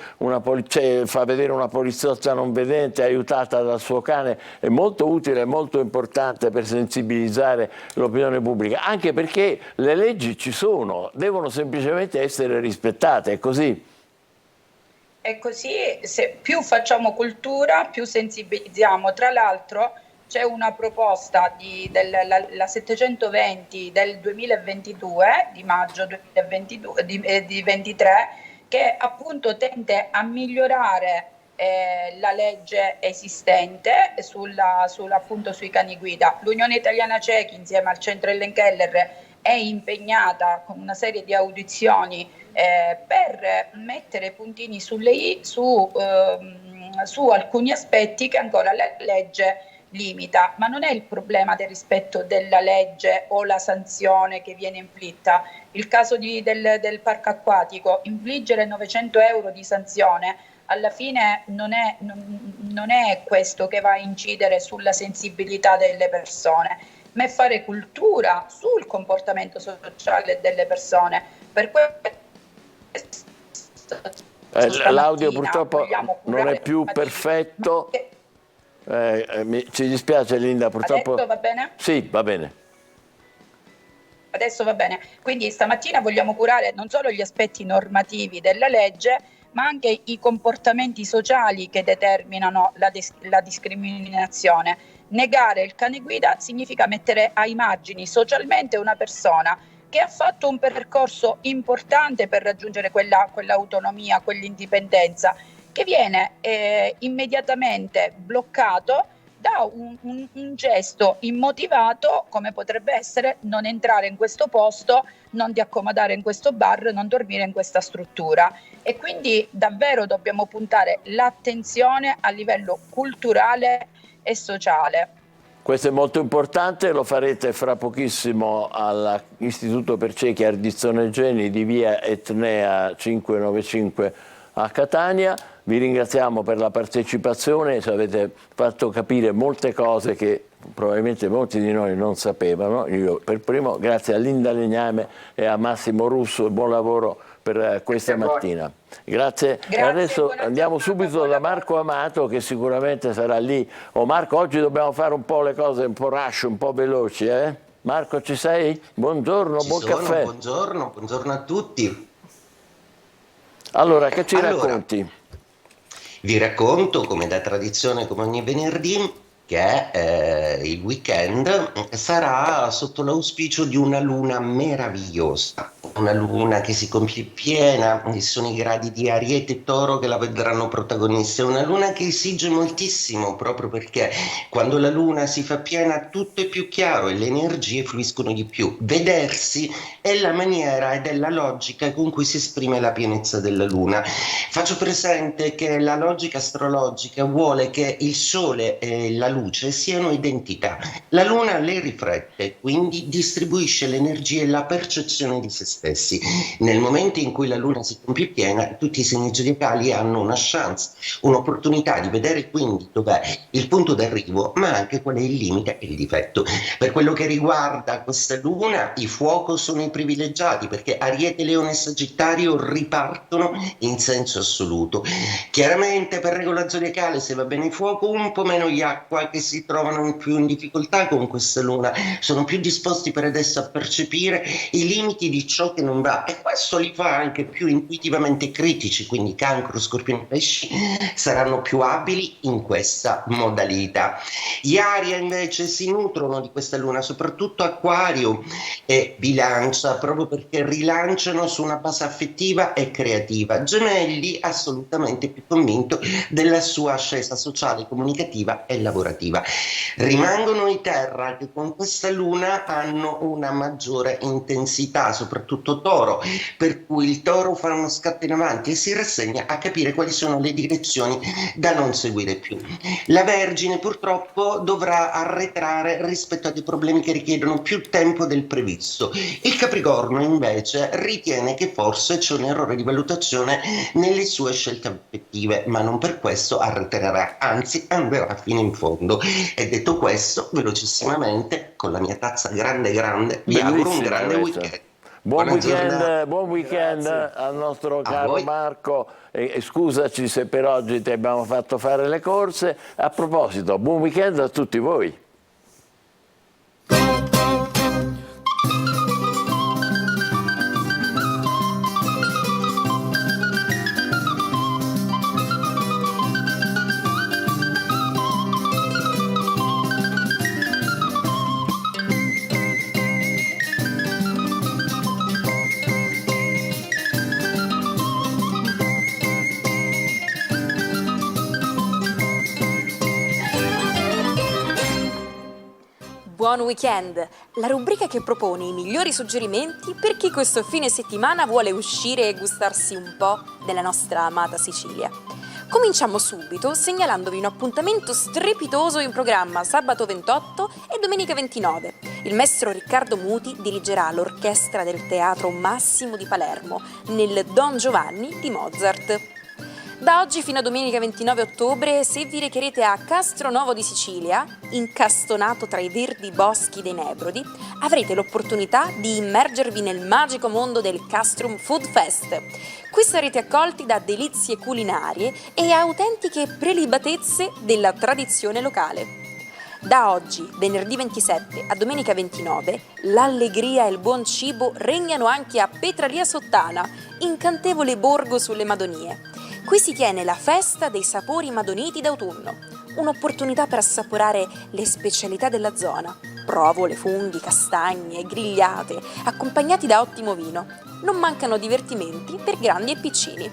fa vedere una poliziotta non vedente aiutata dal suo cane, è molto utile e molto importante per sensibilizzare l'opinione pubblica, anche perché le leggi ci sono, devono semplicemente essere rispettate, è così. E così più facciamo cultura, più sensibilizziamo. Tra l'altro c'è una proposta la 720 del 2022, di maggio 2022, di 23, che appunto tende a migliorare la legge esistente appunto sui cani guida. L'Unione Italiana Ciechi insieme al Centro Ellen Keller è impegnata con una serie di audizioni per mettere puntini sulle i su alcuni aspetti che ancora la legge limita, ma non è il problema del rispetto della legge o la sanzione che viene inflitta. Il caso del parco acquatico, infliggere 900 euro di sanzione, alla fine non è questo che va a incidere sulla sensibilità delle persone, ma è fare cultura sul comportamento sociale delle persone. Per questo l'audio purtroppo non è più perfetto, ci dispiace Linda, purtroppo. Adesso va bene? Sì, va bene. Adesso va bene. Quindi stamattina vogliamo curare non solo gli aspetti normativi della legge, ma anche i comportamenti sociali che determinano la discriminazione. Negare il cane guida significa mettere ai margini socialmente una persona che ha fatto un percorso importante per raggiungere quell'autonomia, quell'indipendenza, che viene immediatamente bloccato da un gesto immotivato, come potrebbe essere non entrare in questo posto, non ti accomodare in questo bar, non dormire in questa struttura. E quindi davvero dobbiamo puntare l'attenzione a livello culturale e sociale. Questo è molto importante, lo farete fra pochissimo all'Istituto per Ciechi Ardizzone Geni di via Etnea 595 a Catania. Vi ringraziamo per la partecipazione, ci avete fatto capire molte cose che probabilmente molti di noi non sapevano, io per primo. Grazie a Linda Legname e a Massimo Russo e buon lavoro per questa mattina. Grazie. E adesso andiamo subito da Marco Amato, che sicuramente sarà lì. Marco, oggi dobbiamo fare un po' le cose un po' rush, un po' veloci, eh? Marco, ci sei? Buongiorno, buon caffè. Buongiorno a tutti. Allora, che ci racconti? Vi racconto, come da tradizione, come ogni venerdì, che il weekend sarà sotto l'auspicio di una luna meravigliosa, una luna che si compie piena, ci sono i gradi di Ariete e Toro che la vedranno protagonista, una luna che esige moltissimo, proprio perché quando la luna si fa piena tutto è più chiaro e le energie fluiscono di più. Vedersi è la maniera ed è la logica con cui si esprime la pienezza della luna. Faccio presente che la logica astrologica vuole che il Sole e la luce siano identità. La luna le riflette, quindi distribuisce l'energia e la percezione di se stessi. Nel momento in cui la luna si compie piena, tutti i segni zodiacali hanno una chance, un'opportunità di vedere quindi dov'è il punto d'arrivo, ma anche qual è il limite e il difetto. Per quello che riguarda questa luna, i fuoco sono i privilegiati, perché Ariete, Leone e Sagittario ripartono in senso assoluto. Chiaramente per regola zodiacale, se va bene il fuoco, un po' meno gli acqua, che si trovano più in difficoltà con questa luna, sono più disposti per adesso a percepire i limiti di ciò che non va, e questo li fa anche più intuitivamente critici, quindi Cancro, Scorpione e Pesci saranno più abili in questa modalità. Gli Aria invece si nutrono di questa luna, soprattutto Acquario e Bilancia, proprio perché rilanciano su una base affettiva e creativa. Gemelli assolutamente più convinto della sua ascesa sociale, comunicativa e lavorativa. amministrativa. Rimangono i terra che con questa luna hanno una maggiore intensità, soprattutto Toro, per cui il Toro fa uno scatto in avanti e si rassegna a capire quali sono le direzioni da non seguire più. La Vergine purtroppo dovrà arretrare rispetto a dei problemi che richiedono più tempo del previsto. Il Capricorno invece ritiene che forse c'è un errore di valutazione nelle sue scelte affettive, ma non per questo arretrerà, anzi andrà fino in fondo. E detto questo, velocissimamente, con la mia tazza grande vi auguro un grande weekend. Buon weekend al nostro caro Marco, e scusaci se per oggi ti abbiamo fatto fare le corse. A proposito, buon weekend a tutti voi. Buon weekend, la rubrica che propone i migliori suggerimenti per chi questo fine settimana vuole uscire e gustarsi un po' della nostra amata Sicilia. Cominciamo subito segnalandovi un appuntamento strepitoso in programma sabato 28 e domenica 29. Il maestro Riccardo Muti dirigerà l'orchestra del Teatro Massimo di Palermo nel Don Giovanni di Mozart. Da oggi fino a domenica 29 ottobre, se vi recherete a Castronovo di Sicilia, incastonato tra i verdi boschi dei Nebrodi, avrete l'opportunità di immergervi nel magico mondo del Castrum Food Fest. Qui sarete accolti da delizie culinarie e autentiche prelibatezze della tradizione locale. Da oggi, venerdì 27 a domenica 29, l'allegria e il buon cibo regnano anche a Petralia Sottana, incantevole borgo sulle Madonie. Qui si tiene la festa dei sapori madoniti d'autunno, un'opportunità per assaporare le specialità della zona, provole, funghi, castagne, grigliate, accompagnati da ottimo vino. Non mancano divertimenti per grandi e piccini.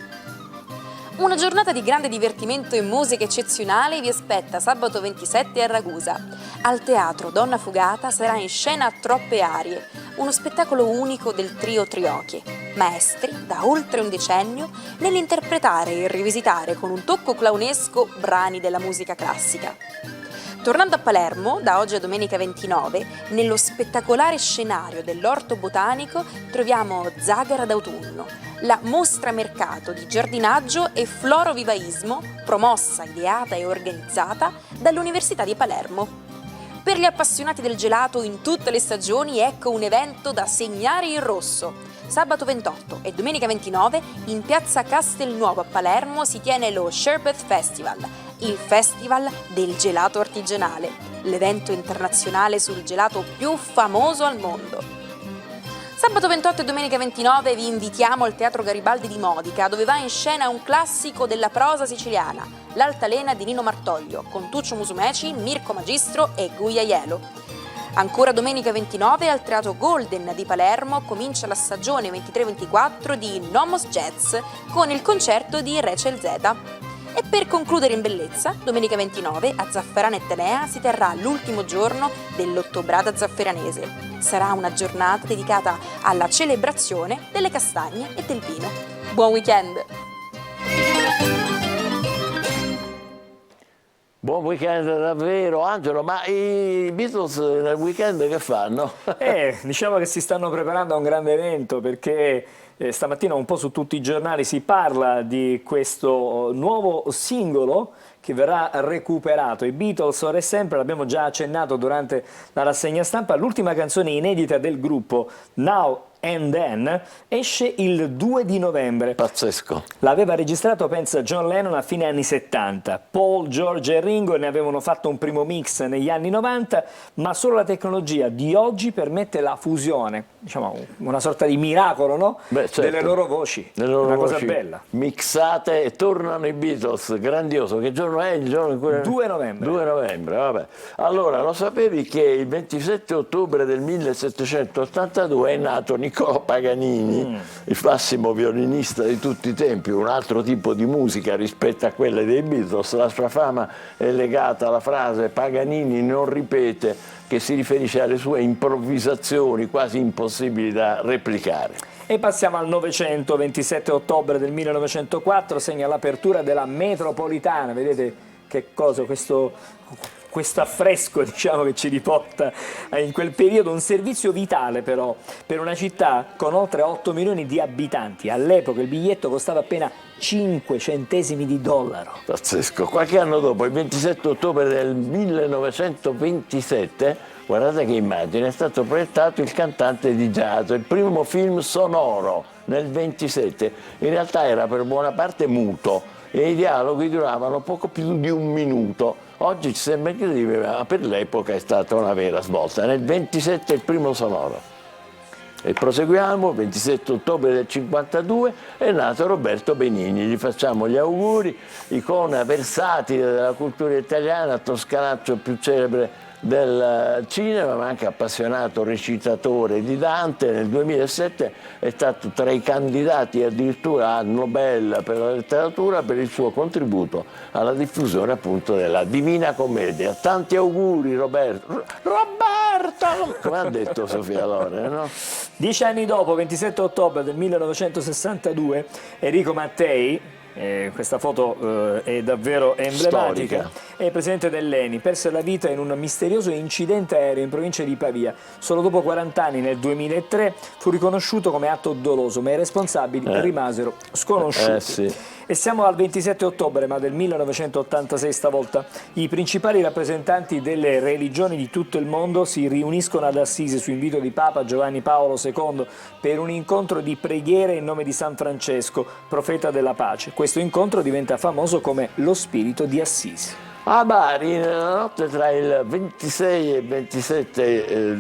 Una giornata di grande divertimento e musica eccezionale vi aspetta sabato 27 a Ragusa. Al teatro Donna Fugata sarà in scena Troppe Arie, uno spettacolo unico del trio Triochi, maestri da oltre un decennio nell'interpretare e rivisitare con un tocco clownesco brani della musica classica. Tornando a Palermo, da oggi a domenica 29, nello spettacolare scenario dell'Orto Botanico troviamo Zagara d'autunno, la mostra mercato di giardinaggio e florovivaismo promossa, ideata e organizzata dall'Università di Palermo. Per gli appassionati del gelato in tutte le stagioni, ecco un evento da segnare in rosso. Sabato 28 e domenica 29 in piazza Castelnuovo a Palermo si tiene lo Sherbet Festival, il festival del gelato artigianale, l'evento internazionale sul gelato più famoso al mondo. Sabato 28 e domenica 29 vi invitiamo al Teatro Garibaldi di Modica, dove va in scena un classico della prosa siciliana, L'Altalena di Nino Martoglio, con Tuccio Musumeci, Mirko Magistro e Guia Ielo. Ancora domenica 29 al Teatro Golden di Palermo comincia la stagione 23-24 di Nomos Jazz con il concerto di Rachel Zeta. E per concludere in bellezza, domenica 29 a Zafferana e Tenea si terrà l'ultimo giorno dell'Ottobrata zafferanese. Sarà una giornata dedicata alla celebrazione delle castagne e del vino. Buon weekend! Buon weekend davvero, Angelo, ma i Beatles nel weekend che fanno? Diciamo che si stanno preparando a un grande evento, perché stamattina un po' su tutti i giornali si parla di questo nuovo singolo che verrà recuperato. I Beatles ora e sempre, l'abbiamo già accennato durante la rassegna stampa, l'ultima canzone inedita del gruppo, Now and Then, esce il 2 di novembre. Pazzesco. L'aveva registrato, pensa, John Lennon a fine anni 70. Paul, George e Ringo ne avevano fatto un primo mix negli anni 90, ma solo la tecnologia di oggi permette la fusione, diciamo una sorta di miracolo, no? Beh, certo. Delle loro voci. Una cosa bella. Mixate e tornano i Beatles, grandioso. Che giorno è il giorno in cui... 2 novembre. 2 novembre, vabbè. Allora, lo sapevi che il 27 ottobre del 1782 è nato Niccolò Paganini, il massimo violinista di tutti i tempi, un altro tipo di musica rispetto a quella dei Beatles. La sua fama è legata alla frase Paganini non ripete, che si riferisce alle sue improvvisazioni quasi impossibili da replicare. E passiamo al Novecento. 27 ottobre del 1904 segna l'apertura della metropolitana. Vedete che cosa questo affresco, diciamo, che ci riporta in quel periodo, un servizio vitale però per una città con oltre 8 milioni di abitanti. All'epoca il biglietto costava appena 5 centesimi di dollaro. Pazzesco. Qualche anno dopo, il 27 ottobre del 1927, guardate che immagine, è stato proiettato Il cantante di jazz, il primo film sonoro nel 27. In realtà era per buona parte muto e i dialoghi duravano poco più di un minuto. Oggi ci sembra incredibile, ma per l'epoca è stata una vera svolta. Nel 27 il primo sonoro. E proseguiamo, 27 ottobre del 52 è nato Roberto Benigni, gli facciamo gli auguri, icona versatile della cultura italiana, toscanaccio più celebre del cinema, ma anche appassionato recitatore di Dante. Nel 2007 è stato tra i candidati addirittura al Nobel per la letteratura per il suo contributo alla diffusione appunto della Divina Commedia. Tanti auguri Roberto! Roberto! Come ha detto Sofia Loren, no? 10 anni dopo, 27 ottobre del 1962, Enrico Mattei, questa foto è davvero emblematica, storica, è presidente dell'ENI, perse la vita in un misterioso incidente aereo in provincia di Pavia. Solo dopo 40 anni, nel 2003, fu riconosciuto come atto doloso, ma i responsabili rimasero sconosciuti. Sì. E siamo al 27 ottobre, ma del 1986 stavolta. I principali rappresentanti delle religioni di tutto il mondo si riuniscono ad Assisi su invito di Papa Giovanni Paolo II per un incontro di preghiere in nome di San Francesco, profeta della pace. Questo incontro diventa famoso come lo spirito di Assisi. A Bari, nella notte tra il 26 e il 27,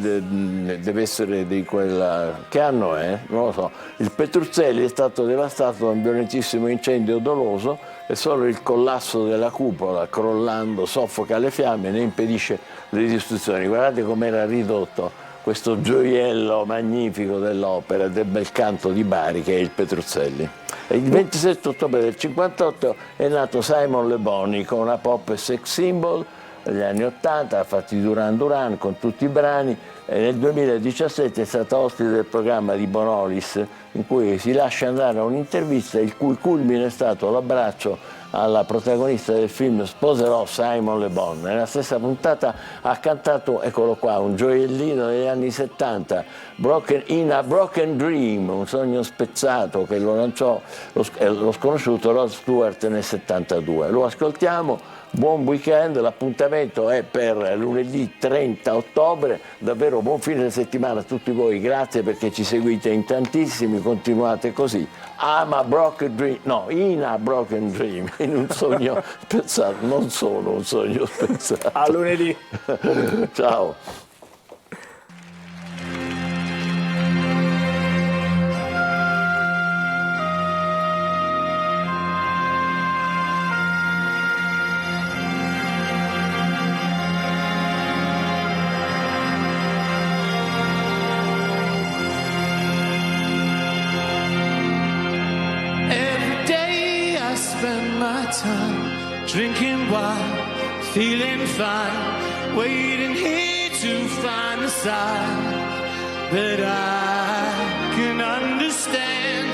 deve essere di quella... che anno è? Non lo so. Il Petruzzelli è stato devastato da un violentissimo incendio doloso e solo il collasso della cupola, crollando, soffoca le fiamme e ne impedisce le distruzioni. Guardate com'era ridotto questo gioiello magnifico dell'opera, del bel canto di Bari, che è il Petruzzelli. Il 27 ottobre del 58 è nato Simon Le Bon, icona pop e sex symbol degli anni 80, ha fatto Duran Duran con tutti i brani, e nel 2017 è stato ospite del programma di Bonolis, in cui si lascia andare a un'intervista il cui culmine è stato l'abbraccio alla protagonista del film Sposerò Simon Le Bon. Nella stessa puntata ha cantato, eccolo qua, un gioiellino degli anni 70, In a Broken Dream, un sogno spezzato, che lo lanciò lo sconosciuto Rod Stewart nel 72. Lo ascoltiamo. Buon weekend, l'appuntamento è per lunedì 30 ottobre, davvero buon fine settimana a tutti voi, grazie perché ci seguite in tantissimi, continuate così. In a Broken Dream, in un sogno spezzato, non solo un sogno spezzato. A lunedì. Ciao. Drinking wine, feeling fine, waiting here to find the sign that I can understand.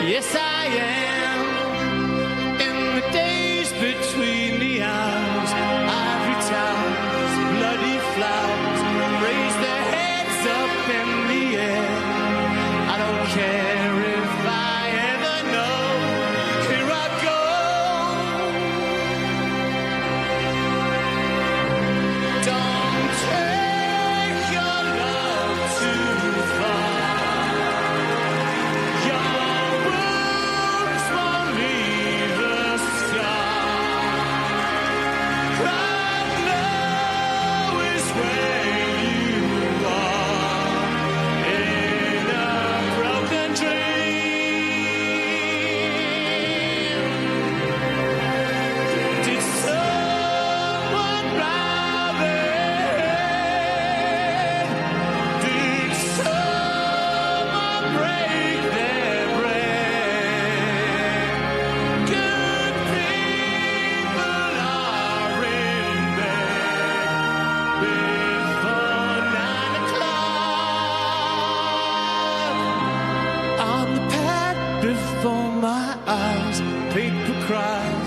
Yes, I am. In the days between the hours, ivory towers, bloody flowers raise their heads up in the air. I don't care if I ever know. Here I go. Don't take your love too far. Your wounds won't leave a scar. paper cry.